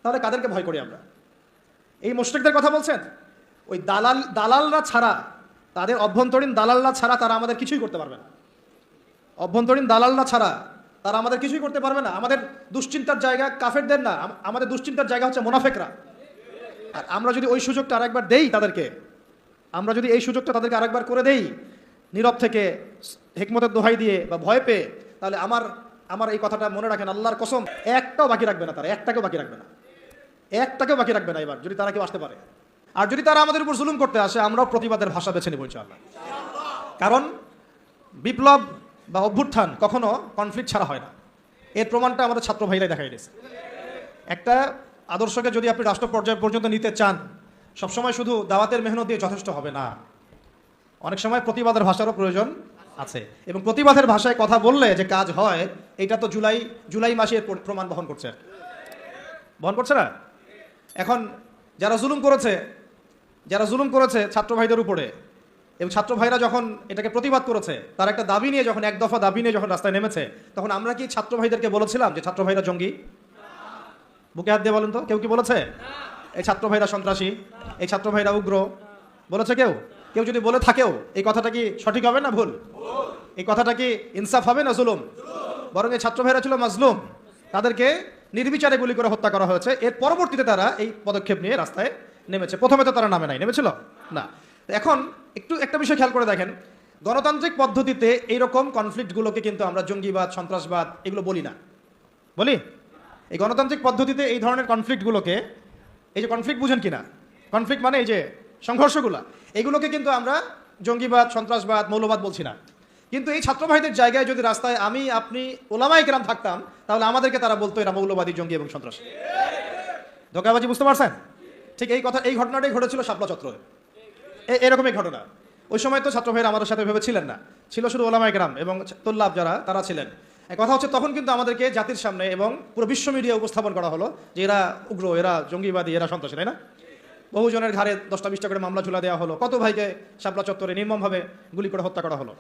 তাহলে কাদেরকে ভয় করি আমরা? এই মুশরিকদের কথা বলছেন? ওই দালালরা ছাড়া, তাদের অভ্যন্তরীণ দালালরা ছাড়া তারা আমাদের কিছুই করতে পারবে না। অভ্যন্তরীণ দালালরা ছাড়া তারা আমাদের কিছুই করতে পারবে না। আমাদের দুশ্চিন্তার জায়গা কাফেরদের না, আমাদের দুশ্চিন্তার জায়গা হচ্ছে মুনাফিকরা। আর আমরা যদি ওই সুযোগটা আরেকবার দেই তাদেরকে, আমরা যদি এই সুযোগটা তাদেরকে আরেকবার করে দেই নীরব থেকে, হিকমতের দোহাই দিয়ে বা ভয় পেয়ে, তাহলে আমার এই কথাটা মনে রাখেন, আল্লাহর কসম, একটাও বাকি রাখবে না তারা, একটাকেও বাকি রাখবে না, একটাকেও বাকি রাখবে না এবার, যদি তারা কেউ আসতে পারে। আর যদি তারা আমাদের উপর জুলুম করতে আসে, আমরাও প্রতিবাদের ভাষা বেছে নেব ইনশাআল্লাহ। কারণ বিপ্লব বা অভ্যুত্থান কখনো কনফ্লিক্ট ছাড়া হয় না। এর প্রমাণটা আমাদের ছাত্র ভাইরাই দেখাই দিয়েছে। একটা আদর্শকে যদি আপনি রাষ্ট্র পর্যায় পর্যন্ত নিতে চান, সবসময় শুধু দাওয়াতের মেহনত দিয়ে যথেষ্ট হবে না, অনেক সময় প্রতিবাদের ভাষারও প্রয়োজন আছে। এবং প্রতিবাদের ভাষায় কথা বললে যে কাজ হয়, এটা তো জুলাই মাসে এর প্রমাণ বহন করছে না। এখন যারা জুলুম করেছে ছাত্র ভাইদের উপরে, এবং ছাত্র ভাইরা যখন এটাকে প্রতিবাদ করেছে, তার একটা দাবি নিয়ে যখন, এক দফা দাবি নিয়ে যখন রাস্তায় নেমেছে, তখন আমরা কি ছাত্র ভাইদেরকে বলেছিলাম যে ছাত্র ভাইরা জঙ্গি? বুকে হাত দিয়ে বলেন তো, কেউ কি বলেছে এই ছাত্র ভাইরা সন্ত্রাসী, এই ছাত্র ভাইরা উগ্র? বলেছে কেউ? কেউ যদি বলে থাকেও, এই কথাটা কি সঠিক হবে না ভুল? এই কথাটা কি ইনসাফ হবে না জুলুম? বরং এই ছাত্র ভাইরা ছিল মাজলুম, তাদেরকে নির্বিচারে গুলি করে হত্যা করা হয়েছে। এর পরবর্তীতে তারা এই পদক্ষেপ নিয়ে রাস্তায় নেমেছে। প্রথমে তো তারা নেমেছিল না। এখন একটা বিষয় খেয়াল করে দেখেন, গণতান্ত্রিক পদ্ধতিতে এইরকম কনফ্লিক্টগুলোকে কিন্তু আমরা জঙ্গিবাদ, সন্ত্রাসবাদ এগুলো বলি না। বলি? এই গণতান্ত্রিক পদ্ধতিতে এই ধরনের কনফ্লিক্টগুলোকে, এই যে কনফ্লিক্ট বুঝেন কিনা, কনফ্লিক্ট মানে এই যে সংঘর্ষগুলো, এগুলোকে কিন্তু আমরা জঙ্গিবাদ, সন্ত্রাসবাদ, মৌলবাদ বলছি না। কিন্তু এই ছাত্র ভাইদের জায়গায় যদি রাস্তায় আমি, আপনি, ওলামায়ে কেরাম থাকতাম, তাহলে আমাদেরকে তারা বলতো এরা মৌলবাদী, জঙ্গি এবং সন্ত্রাসী। ধোঁকাবাজি, বুঝতে পারছেন? ঠিক এই ঘটনাটাই ঘটেছিল শাপলা চত্বরে। এরকমই ঘটনা। ওই সময় তো ছাত্র ভাইরা আমাদের সাথে ভেবে ছিলেন না, ছিল শুধু ওলামায়ে কেরাম এবং তোল্লাব যারা, তারা ছিলেন। কথা হচ্ছে তখন কিন্তু আমাদেরকে জাতির সামনে এবং পুরো বিশ্ব মিডিয়া উপস্থাপন করা হলো যে এরা উগ্র, এরা জঙ্গিবাদী, এরা সন্ত্রাসী, তাই না? বহুজনের ঘাড়ে 10টা-20টা করে মামলা ঝুলা দেওয়া হলো, কত ভাইকে শাপলা চত্বরে নির্মমভাবে গুলি করে হত্যা করা হলো।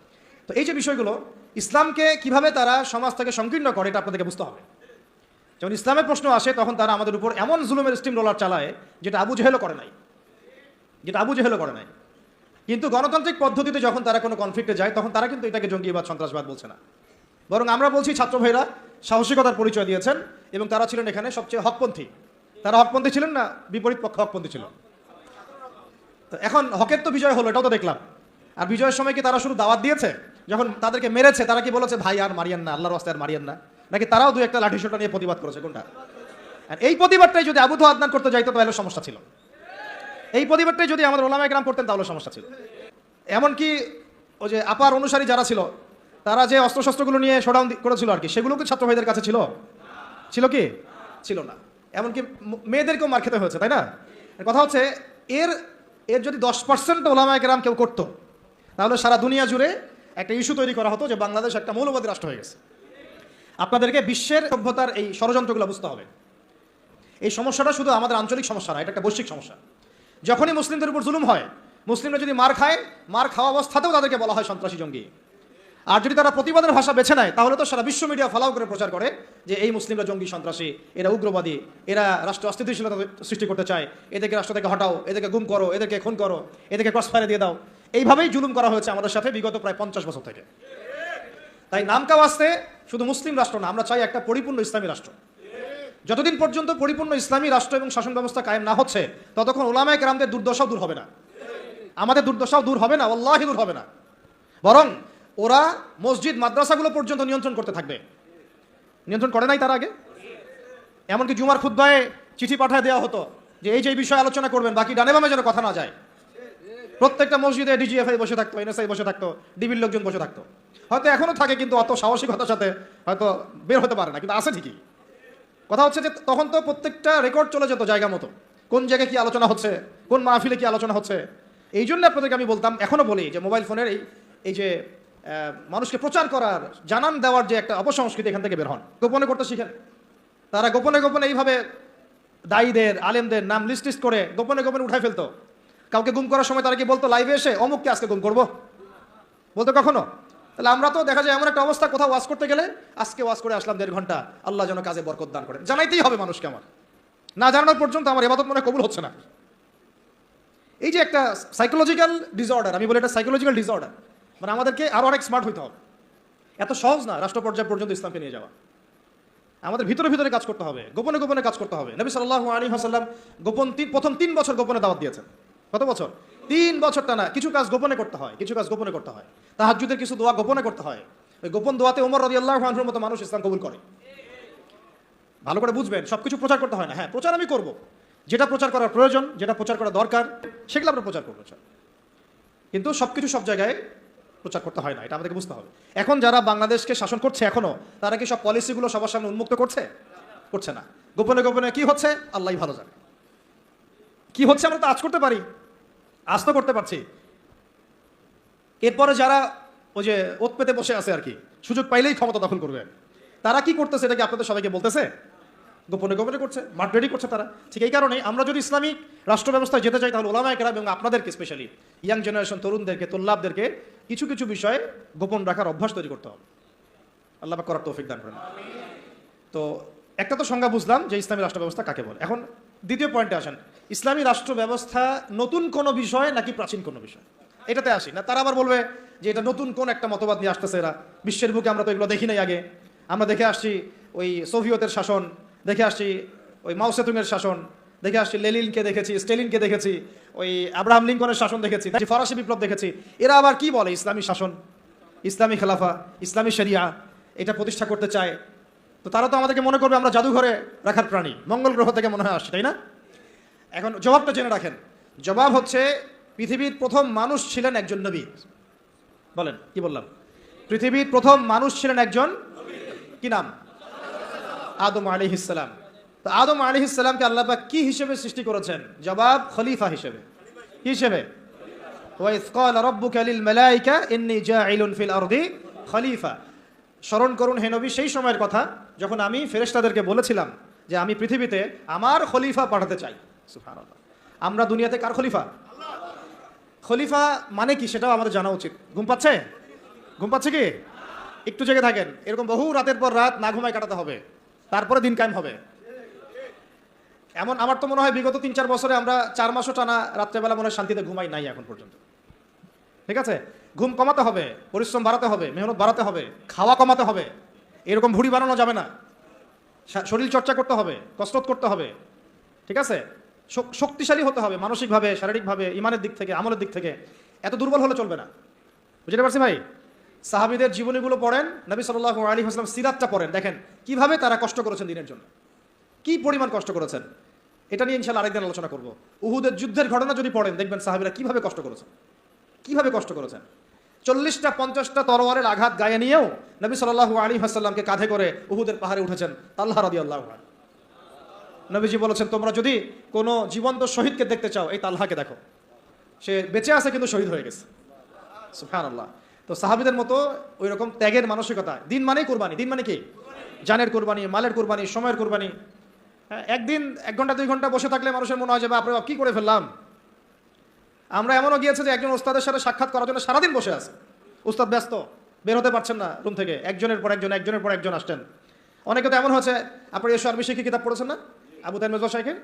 তো এই যে বিষয়গুলো, ইসলামকে কিভাবে তারা সমাজ থেকে সংকীর্ণ করে, এটা আপনাদেরকে বুঝতে হবে। যখন ইসলামের প্রশ্ন আসে, তখন তারা আমাদের উপর এমন জুলুমের স্টিম রোলার চালায় যেটা আবু জেহেলও করে নাই। কিন্তু গণতান্ত্রিক পদ্ধতিতে যখন তারা কোনো কনফ্লিক্টে যায়, তখন তারা কিন্তু এটাকে জঙ্গিবাদ, সন্ত্রাসবাদ বলছে না। বরং আমরা বলছি ছাত্র ভাইরা সাহসিকতার পরিচয় দিয়েছেন এবং তারা ছিলেন এখানে সবচেয়ে হকপন্থী। তারা হকপন্থী ছিলেন না বিপরীত পক্ষ হকপন্থী ছিল? তো এখন হকের তো বিজয় হলো, এটাও তো দেখলাম। আর বিজয়ের সময় কি তারা শুধু দাওয়াত দিয়েছে? যখন তাদেরকে মেরেছে, তারা কি বলেছে ভাই আর মারিয়েন না, আল্লাহর রাস্তায় আর মারিয়েন না? নাকি তারাও দু একটা লাঠিসোঁটা নিয়ে প্রতিবাদ করেছে? কোনটা? আর এই প্রতিবাদটাই যদি আবু আদনান করতে যাইতো, তাহলে সমস্যা ছিল। এই প্রতিবাদটাই যদি আমাদের ওলামায়ে কেরাম করতেন, তাহলে সমস্যা ছিল। এমনকি ওই যে আপার অনুসারী যারা ছিল, তারা যে অস্ত্রশস্ত্রগুলো নিয়ে শোডাউন করেছিল আর কি, সেগুলো কি ছাত্র ভাইদের কাছে ছিল কি? ছিল না। এমনকি মেয়েদেরকেও মার খেতে হয়েছে, তাই না? কথা হচ্ছে এর যদি 10% ওলামায়ে কেরাম কেউ করতো, তাহলে সারা দুনিয়া জুড়ে একটা ইস্যু তৈরি করা হতো যে বাংলাদেশ একটা মৌলবাদী রাষ্ট্র হয়ে গেছে। আপনাদেরকে বিশ্বের সভ্যতার এই ষড়যন্ত্রগুলো বুঝতে হবে। এই সমস্যাটা শুধু আমাদের আঞ্চলিক সমস্যা না, এটা একটা বৈশ্বিক সমস্যা। যখনই মুসলিমদের উপর জুলুম হয়, মুসলিমরা যদি মার খায়, মার খাওয়া অবস্থাতেও তাদেরকে বলা হয় সন্ত্রাসী, জঙ্গি। আর যদি তারা প্রতিবাদের ভাষা বেছে নেয়, তাহলে তো সারা বিশ্ব মিডিয়া ফলাও করে প্রচার করে যে এই মুসলিমরা জঙ্গি, সন্ত্রাসী, এরা উগ্রবাদী, এরা রাষ্ট্র অস্থিতিশীলতা সৃষ্টি করতে চায়, এদেরকে রাষ্ট্র থেকে হটাও, এদেরকে গুম করো, এদেরকে খুন করো, এদেরকে ক্রসফায়ারে দিয়ে দাও। এইভাবেই জুলুম করা হয়েছে আমাদের সাথে বিগত প্রায় 50 বছর থেকে। তাই নামকা ওয়াস্তে শুধু মুসলিম রাষ্ট্র না, আমরা চাই একটা পরিপূর্ণ ইসলামী রাষ্ট্র। যতদিন পর্যন্ত পরিপূর্ণ ইসলামী রাষ্ট্র এবং শাসন ব্যবস্থা কায়েম না হচ্ছে, ততক্ষণ ওলামায়ে কেরামদের দুর্দশাও দূর হবে না, আমাদের দুর্দশাও দূর হবে না, আল্লাহি দূর হবে না। বরং ওরা মসজিদ, মাদ্রাসাগুলো পর্যন্ত নিয়ন্ত্রণ করতে থাকবে। নিয়ন্ত্রণ করে নাই তার আগে? এমনকি জুমার খুতবায় চিঠি পাঠায় দেওয়া হতো যে এই যে বিষয়ে আলোচনা করবেন, বাকি ডানে বামে যেন কথা না যায়। প্রত্যেকটা মসজিদে ডিজিএফআই বসে থাকতো, এনএসআই বসে থাকতো, ডিবির লোকজন বসে থাকতো। হয়তো এখনো থাকে, কিন্তু অত সাহসিকতার সাথে হয়তো বের হতে পারে না, কিন্তু আছে ঠিকই। কথা হচ্ছে যে তখন তো প্রত্যেকটা রেকর্ড চলে যেত জায়গা মতো, কোন জায়গায় কি আলোচনা হচ্ছে, কোন মাহফিলে কি আলোচনা হচ্ছে। এই জন্য আপনাদেরকে আমি বলতাম, এখনো বলি যে মোবাইল ফোনের এই যে মানুষকে প্রচার করার, জানান দেওয়ার যে একটা অপসংস্কৃতি, এখান থেকে বের হন, গোপনে করতে শিখেন। তারা গোপনে এইভাবে দায়ীদের, আলেমদের নাম লিস্ট করে গোপনে উঠাই ফেলতো। কাউকে গুম করার সময় তারা কি বলতো লাইভে এসে, অমুককে আজকে গুম করবো? বলতো কখনো? তাহলে আমরা তো দেখা যায় এমন একটা অবস্থা, কোথাও ওয়াজ করতে গেলে, আজকে ওয়াজ করে আসলাম 1.5 ঘন্টা, আল্লাহ যেন কাজে বরকত দান করেন, জানাইতেই হবে মানুষকে আমার। না জানানোর পর্যন্ত আমার ইবাদত মনে হয় কবুল হচ্ছে না। এই যে একটা সাইকোলজিক্যাল ডিসঅর্ডার, আমি বলি এটা সাইকোলজিক্যাল ডিসঅর্ডার, মানে আমাদেরকে আরো অনেক স্মার্ট হইতে হবে। এত সহজ না রাষ্ট্র পর্যায় পর্যন্ত ইসলামকে নিয়ে যাওয়া। আমাদের ভিতরে ভিতরে কাজ করতে হবে, গোপনে গোপনে কাজ করতে হবে। নবী সাল্লাল্লাহু আলাইহি ওয়াসাল্লাম প্রথম 3 বছর গোপনে দাওয়াত দিয়েছেন। কত বছর? 3 বছর টানা। কিছু কাজ গোপনে করতে হয়, কিছু কাজ গোপনে করতে হয়। তাহাজ্জুদের কিছু দোয়া গোপনে করতে হয়। ওই গোপন দোয়াতে ওমর রাদিয়াল্লাহু আনহুর মতো মানুষ ইসলাম কবুল করে। ভালো করে বুঝবেন, সবকিছু প্রচার করতে হয় না। হ্যাঁ, প্রচার আমি করব, যেটা প্রচার করার প্রয়োজন, যেটা প্রচার করা দরকার, সেগুলো আমরা প্রচার করবো। কিন্তু সবকিছু সব জায়গায় প্রচার করতে হয় না, এটা আমাদেরকে বুঝতে হবে। এখন যারা বাংলাদেশকে শাসন করছে এখনো, তারা কি সব পলিসিগুলো সবার সামনে উন্মুক্ত করছে? করছে না। গোপনে গোপনে কি হচ্ছে আল্লাহই ভালো জানে। কি হচ্ছে আমরা তো আজ করতে পারি, আজ তো করতে পারছি। এরপরে যারা ওই যে ওত পেতে বসে আছে আর কি, সুযোগ পাইলেই ক্ষমতা দখল করবে, তারা কি করতেছে এটা কি আপনাদের সবাইকে বলতেছে? গোপনে গোপনে করছে, মাঠ রেডি করছে তারা। ঠিক এই কারণে আমরা যদি ইসলামিক রাষ্ট্র ব্যবস্থায় যেতে চাই, তাহলে ওলামায়ে কেরাম এবং আপনাদেরকে স্পেশালি ইয়াং জেনারেশন, তরুণদেরকে, তোল্লাবদেরকে কিছু কিছু বিষয়ে গোপন রাখার অভ্যাস তৈরি করতে হবে। আল্লাহ পাক করার তৌফিক দান করেন। তো একটা তো সংজ্ঞা বুঝলাম যে ইসলামী রাষ্ট্র ব্যবস্থা কাকে বলে। এখন দ্বিতীয় পয়েন্টে আসেন, ইসলামী রাষ্ট্র ব্যবস্থা নতুন কোনো বিষয় নাকি প্রাচীন কোনো বিষয়, এটাতে আসি না। তারা আবার বলবে যে এটা নতুন কোন একটা মতবাদ নিয়ে আসতেছে এরা, বিশ্বের বুকে আমরা তো এগুলো দেখি নাই আগে। আমরা দেখে আসছি ওই সোভিয়েতের শাসন, দেখে আসছি ওই মাও সেতুংয়ের শাসন, দেখে আসছি লেনিনকে দেখেছি, স্টেলিনকে দেখেছি, ওই আব্রাহাম লিঙ্কনের শাসন দেখেছি, ফরাসি বিপ্লব দেখেছি। এরা আবার কি বলে ইসলামী শাসন, ইসলামী খেলাফা, ইসলামী শরিয়া এটা প্রতিষ্ঠা করতে চায়। তো তারা তো আমাদেরকে মনে করবে আমরা জাদুঘরে রাখার প্রাণী, মঙ্গল গ্রহ থেকে মনে হয় আসছে, তাই না? এখন জবাবটা জেনে রাখেন। জবাব হচ্ছে পৃথিবীর প্রথম মানুষ ছিলেন একজন নবী। বলেন কি বললাম? পৃথিবীর প্রথম মানুষ ছিলেন একজন, কি নাম? আদম আলাইহিস সালাম। তো আদম আলাইহিস সালামকে আল্লাহ পাক কি হিসেবে সৃষ্টি করেছেন? জবাব, খলিফা হিসেবে। কি হিসেবে? ওয়া ইয ক্বালা রাব্বুকা লিল মালায়েকা ইন্নী জাইলুন ফিল আরদি খলিফা। স্মরণ করুন হে নবী সেই সময়ের কথা যখন আমি ফেরেশতাদেরকে বলেছিলাম যে আমি পৃথিবীতে আমার খলিফা পাঠাতে চাই। সুবহানাল্লাহ। আমরা দুনিয়াতে কার খলিফা? খলিফা মানে কি সেটাও আমাদের জানা উচিত। ঘুম পাচ্ছে? ঘুম পাচ্ছে কি? একটু জেগে থাকেন। এরকম বহু রাতের পর রাত না ঘুমায় কাটাতে হবে, তারপরে দিন কায়েম হবে। এমন আমার তো মনে হয় বিগত 3-4 বছরে আমরা 4 মাসও টানা রাত্রেবেলা মনে হয় শান্তিতে ঘুমাই নাই এখন পর্যন্ত। ঠিক আছে, ঘুম কমাতে হবে, পরিশ্রম বাড়াতে হবে, মেহনত বাড়াতে হবে, খাওয়া কমাতে হবে। এরকম ভুঁড়ি বানানো যাবে না। শরীর চর্চা করতে হবে, কসরত করতে হবে। ঠিক আছে, শক্তিশালী হতে হবে মানসিকভাবে, শারীরিকভাবে, ইমানের দিক থেকে, আমলের দিক থেকে। এত দুর্বল হলে চলবে না। বুঝতে পারছি ভাই? সাহাবীদের জীবনীগুলো পড়েন, নবী সাল্লাল্লাহু আলাইহি ওয়াসাল্লাম সিরাতটা পড়েন, দেখেন কিভাবে তারা কষ্ট করেছেন দিনের জন্য, কি পরিমাণ কষ্ট করেছেন। এটা নিয়ে ইনশাআল্লাহ আরেকদিন আলোচনা করব। উহুদের যুদ্ধের ঘটনা যদি পড়েন দেখবেন সাহাবীরা কিভাবে কষ্ট করেছেন, কিভাবে কষ্ট করেছেন। 40টা 50টা তরোয়ারের আঘাত গায়ে নিয়েও নবী সাল্লাল্লাহু আলাইহি ওয়াসাল্লামকে কাঁধে করে উহুদের পাহাড়ে উঠেছেন তালহা রাদিয়াল্লাহু আনহু। নবীজি বলেছেন তোমরা যদি কোনো জীবন্ত শহীদকে দেখতে চাও এই তালহাকে দেখো, সে বেঁচে আছে কিন্তু শহীদ হয়ে গেছে। সুবহানাল্লাহ। তো সাহাবীদের মতো ওই রকম ত্যাগের মানসিকতা। দিন মানেই কুরবানি। দিন মানে কি? জানের কুরবানি, মালের কুরবানি, সময়ের কুরবানি। হ্যাঁ, একদিন 1 ঘন্টা 2 ঘন্টা বসে থাকলে মানুষের মনে হয় যে বাপরে বাপ কি করে ফেললাম। আমরা এমনও গিয়েছে যে একজন ওস্তাদের সাথে সাক্ষাৎ করার জন্য সারাদিন বসে আছে। উস্তাদ ব্যস্ত, বের হতে পারছেন না রুম থেকে, একজনের পর একজন আসছেন। অনেকে তো এমন হচ্ছে, আপনি এসো আরবি শিখি কিতাব পড়েছেন না আবু তাইম নজর শাইখের,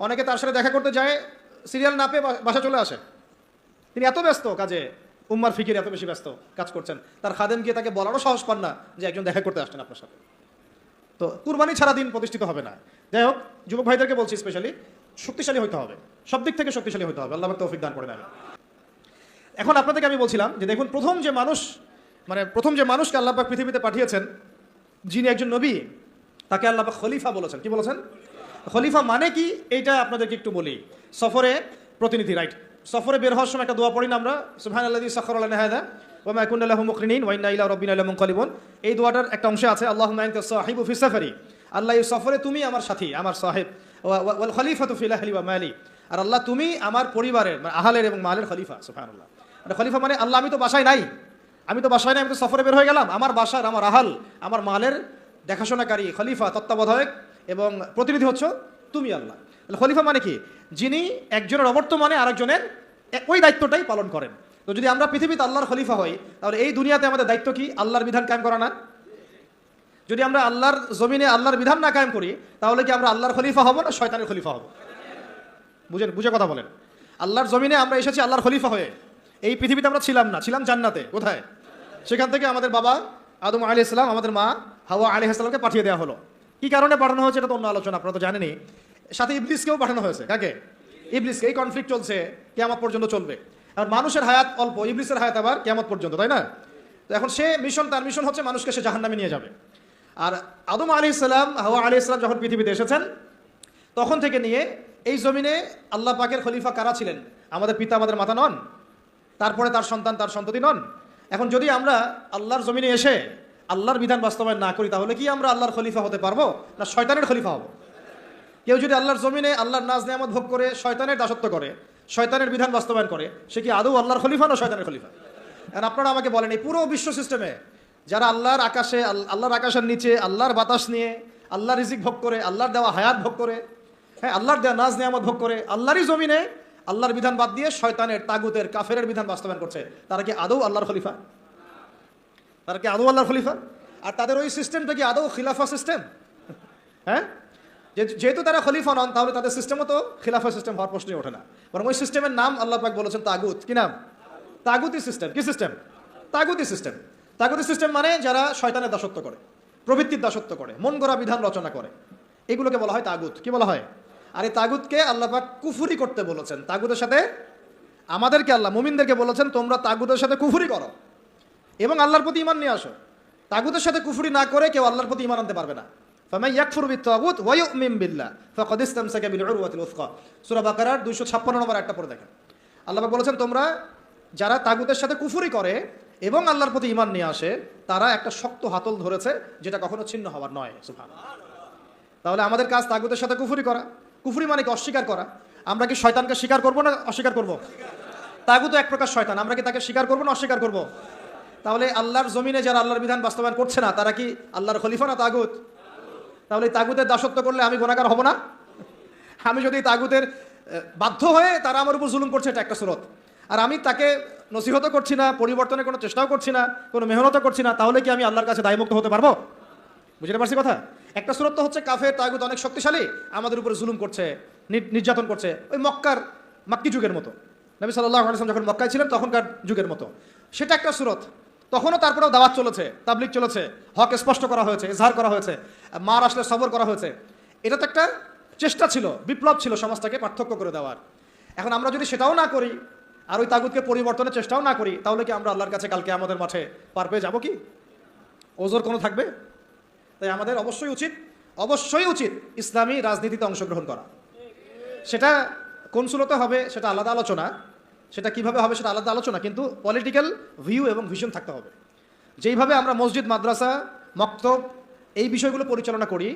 অনেকে তার সাথে দেখা করতে যায়, সিরিয়াল না পেয়ে বাসা চলে আসে। তিনি এত ব্যস্ত কাজে, উম্মার ফিকির এত বেশি ব্যস্ত কাজ করছেন, তার খাদেম গিয়ে তাকে বলারও সাহস পান না যে একজন দেখা করতে আসছেন আপনার সাথে। তো কুরবানি ছাড়া দিন প্রতিষ্ঠিত হবে না। যাই হোক, যুবক ভাইদেরকে বলছি স্পেশালি শক্তিশালী হতে হবে, সব দিক থেকে শক্তিশালী হতে হবে। আল্লাহ পাক তৌফিক দান করেন। আমি এখন আপনাদেরকে আমি বলছিলাম যে দেখুন প্রথম যে মানুষকে আল্লাহ পাক পৃথিবীতে পাঠিয়েছেন, যিনি একজন নবী, তাকে আল্লাহ পাক খলিফা বলেছেন। কি বলেছেন? খলিফা মানে কি এইটা আপনাদেরকে একটু বলি। সফরে প্রতিনিধি, রাইট? সফরে বের হওয়ার সময় একটা দোয়া পড়ি না আমরা, সুবহানাল্লাযী সাখারা লানা হাযা ওয়া মা কুন্না লাহু মুকরিনিন ওয়া ইন্না ইলা রাব্বিনা লামুনকালিবুন। এই দোয়াটার একটা অংশ আছে, আল্লাহুম্মা আনতা সাহিবু ফি সাফারি, আল্লাহ এই সফরে তুমি আমার সাথী, আমার সাহেব, ওয়াল খলিফাতু ফিল আহলি ওয়া মালি, আর আল্লাহ তুমি আমার পরিবারের মানে আহলের এবং মালের খলিফা। সুবহানাল্লাহ। মানে খলিফা মানে আল্লাহ আমি তো বাসায় নাই, আমি তো সফরে বের হয়ে গেলাম, আমার বাসার, আমার আহল, আমার মালের দেখাশোনাকারী, খলিফা, তত্ত্বাবধায়ক এবং প্রতিনিধি হচ্ছে তুমি আল্লাহ। খলিফা মানে কি? যিনি একজনের অবর্তমানে আরেকজনের ওই দায়িত্বটাই পালন করেন। তো যদি আমরা পৃথিবীতে আল্লাহর খলিফা হই, তাহলে এই দুনিয়াতে আমাদের দায়িত্ব কি? আল্লাহর বিধান কায়েম করা না? যদি আমরা আল্লাহর জমিনে আল্লাহর বিধান না কায়েম করি, তাহলে কি আমরা আল্লাহর খলিফা হব না শয়তানের খলিফা হব? বুঝে কথা বলেন। আল্লাহর জমিনে আমরা এসেছি আল্লাহর খলিফা হয়ে। এই পৃথিবীতে আমরা ছিলাম না, ছিলাম জান্নাতে। কোথায়? সেখান থেকে আমাদের বাবা আদম আলাইহিস সালাম, আমাদের মা হাওয়া আলাইহিস সালামকে পাঠিয়ে দেওয়া হলো। কি কারণে পাঠানো হয়েছে এটা তো অন্য আলোচনা, আপনারা তো জানেনই। সাথে ইবলিসকেও পাঠানো হয়েছে। কাকে? ইবলিসকে। এই কনফ্লিক্ট চলছে, কিয়ামত পর্যন্ত চলবে। আর মানুষের হায়াত অল্প, ইবলিসের হায়াত আবার কিয়ামত পর্যন্ত, তাই না? তো এখন সে মিশন, তার মিশন হচ্ছে মানুষকে সে জাহান্নামে নিয়ে যাবে। আর আদম আলাইহিস সালাম, হাওয়া আলাইহিস সালাম যখন পৃথিবীতে এসেছেন, তখন থেকে নিয়ে এই জমিনে আল্লাহ পাকের খলিফা কারা ছিলেন? আমাদের পিতা, আমাদের মাতা নন? তারপরে তার সন্তান, তার সন্ততি নন? এখন যদি আমরা আল্লাহর জমিনে এসে আল্লাহর বিধান বাস্তবায়ন না করি, তাহলে কি আমরা আল্লাহর খলিফা হতে পারবো না শয়তানের খলিফা হব? কেউ যদি আল্লাহর জমিনে আল্লাহর নাজ নিয়ামত ভোগ করে শয়তানের দাসত্ব করে, শয়তানের বিধান বাস্তবায়ন করে, সে কি আদৌ আল্লাহর খলিফা না শয়তানের খলিফা? এখন আপনারা আমাকে বলেন, এই পুরো বিশ্ব সিস্টেমে যারা আল্লাহর আকাশের নিচে আল্লাহর বাতাস নিয়ে আল্লাহর রিজিক ভোগ করে, আল্লাহর দেওয়া হায়াত ভোগ করে, হ্যাঁ, আল্লাহর দেওয়া নাজ নিয়ামত ভোগ করে, আল্লাহরই জমিনে আল্লাহর বিধান বাদ দিয়ে শয়তানের, তাগুতের, কাফেরের বিধান বাস্তবায়ন করছে, তারা কি আদৌ আল্লাহর খলিফা? তারা কি আদৌ আল্লাহর খলিফা? আর তাদের ওই সিস্টেমটা কি আদৌ খিলাফা সিস্টেম? হ্যাঁ, যেহেতু তারা খলিফা নন, তাহলে তাদের সিস্টেমও তো খিলাফা সিস্টেম হওয়ার প্রশ্নই ওঠে না। বরং ওই সিস্টেমের নাম আল্লাহ পাক বলেছেন তাগুত। কি নাম? তাগুতি সিস্টেম। কি সিস্টেম? তাগুতি সিস্টেম। তাগুতি সিস্টেম মানে যারা শয়তানের দাসত্ব করে, প্রবৃত্তির দাসত্ব করে, মন গড়া বিধান রচনা করে, এগুলোকে বলা হয় তাগুত। কি বলা হয়? আর এই তাগুতকে আল্লাহ পাক কুফরি করতে বলেছেন। তাগুতের সাথে আমাদেরকে আল্লাহ, মুমিনদেরকে বলেছেন, তোমরা তাগুতের সাথে কুফরি করো এবং আল্লাহর প্রতি ঈমান নিয়ে আসো। তাগুতের সাথে কুফরি না করে কেউ আল্লাহর প্রতি ঈমান আনতে পারবে না। ফামান ইয়াকফুর বিত-তাগুত ওয়া ইউমিন বিল্লাহ ফাকাদ ইসতামসাকা বিল উরওয়াতিল উসকা। সূরা বাকারার 256 নম্বর আয়াতটা পড়ে দেখেন। আল্লাহ পাক বলেছেন, তোমরা যারা তাগুতের সাথে কুফরি করে এবং আল্লাহর প্রতি ঈমান নিয়ে আসে, তারা একটা শক্ত হাতল ধরেছে, যেটা কখনো ছিন্ন হওয়ার নয়। সুবহানাল্লাহ। তাহলে আমাদের কাজ তাগুতের সাথে কুফরি করা। কুফরি মানে কি? অস্বীকার করা। আমরা কি শয়তানকে স্বীকার করবো না অস্বীকার করবো? তাগুত এক প্রকার শয়তান, আমরা কি তাকে স্বীকার করবো না অস্বীকার করবো? তাহলে আল্লাহর জমিনে যারা আল্লাহর বিধান বাস্তবায়ন করছে না, তারা কি আল্লাহর খলিফা না তাগুত? তাহলে এই তাগুতের দাসত্ব করলে আমি গুনাহগার হব না? আমি যদি তাগুতের বাধ্য হয়ে তারা আমার উপর জুলুম করছে, এটা একটা সুরত, আর আমি তাকে নসিহত করছি না, পরিবর্তনের কোনো চেষ্টাও করছি না, কোনো মেহনতও করছি না, তাহলে কি আমি আল্লাহর কাছে দায়মুক্ত হতে পারবো? বুঝতে পারছি কথা? একটা সুরত হচ্ছে কাফের, তাগুত অনেক শক্তিশালী, আমাদের উপরে জুলুম করছে, নির্যাতন করছে, ওই মাক্কি যুগের মতো। নবী সাল্লাল্লাহু আলাইহি ওয়াসাল্লাম যখন মক্কায় ছিলেন তখনকার যুগের মতো, সেটা একটা সুরত। তখনও তারপরেও দাওয়াত চলেছে, তাবলিগ চলেছে, হক স্পষ্ট করা হয়েছে, ইজহার করা হয়েছে, মার আসলে সবর করা হয়েছে। এটা তো একটা চেষ্টা ছিল, বিপ্লব ছিল সমাজটাকে পার্থক্য করে দেওয়ার। এখন আমরা যদি সেটাও না করি আর ওই তাগুতকে পরিবর্তনের চেষ্টাও না করি, তাহলে কি আমরা আল্লাহর কাছে কালকে আমাদের মাঠে পার পেয়ে যাবো? কি ওজোর কোনো থাকবে? তাই আমাদের অবশ্যই উচিত ইসলামী রাজনীতিতে অংশগ্রহণ করা। সেটা কোন সুরতে হবে সেটা আলাদা আলোচনা, সেটা কিভাবে হবে সেটা আলাদা আলোচনা, কিন্তু পলিটিক্যাল ভিউ এবং ভিশন থাকতে হবে। যেইভাবে আমরা মসজিদ, মাদ্রাসা, মক্তব এই বিষয়গুলো পরিচালনা করি,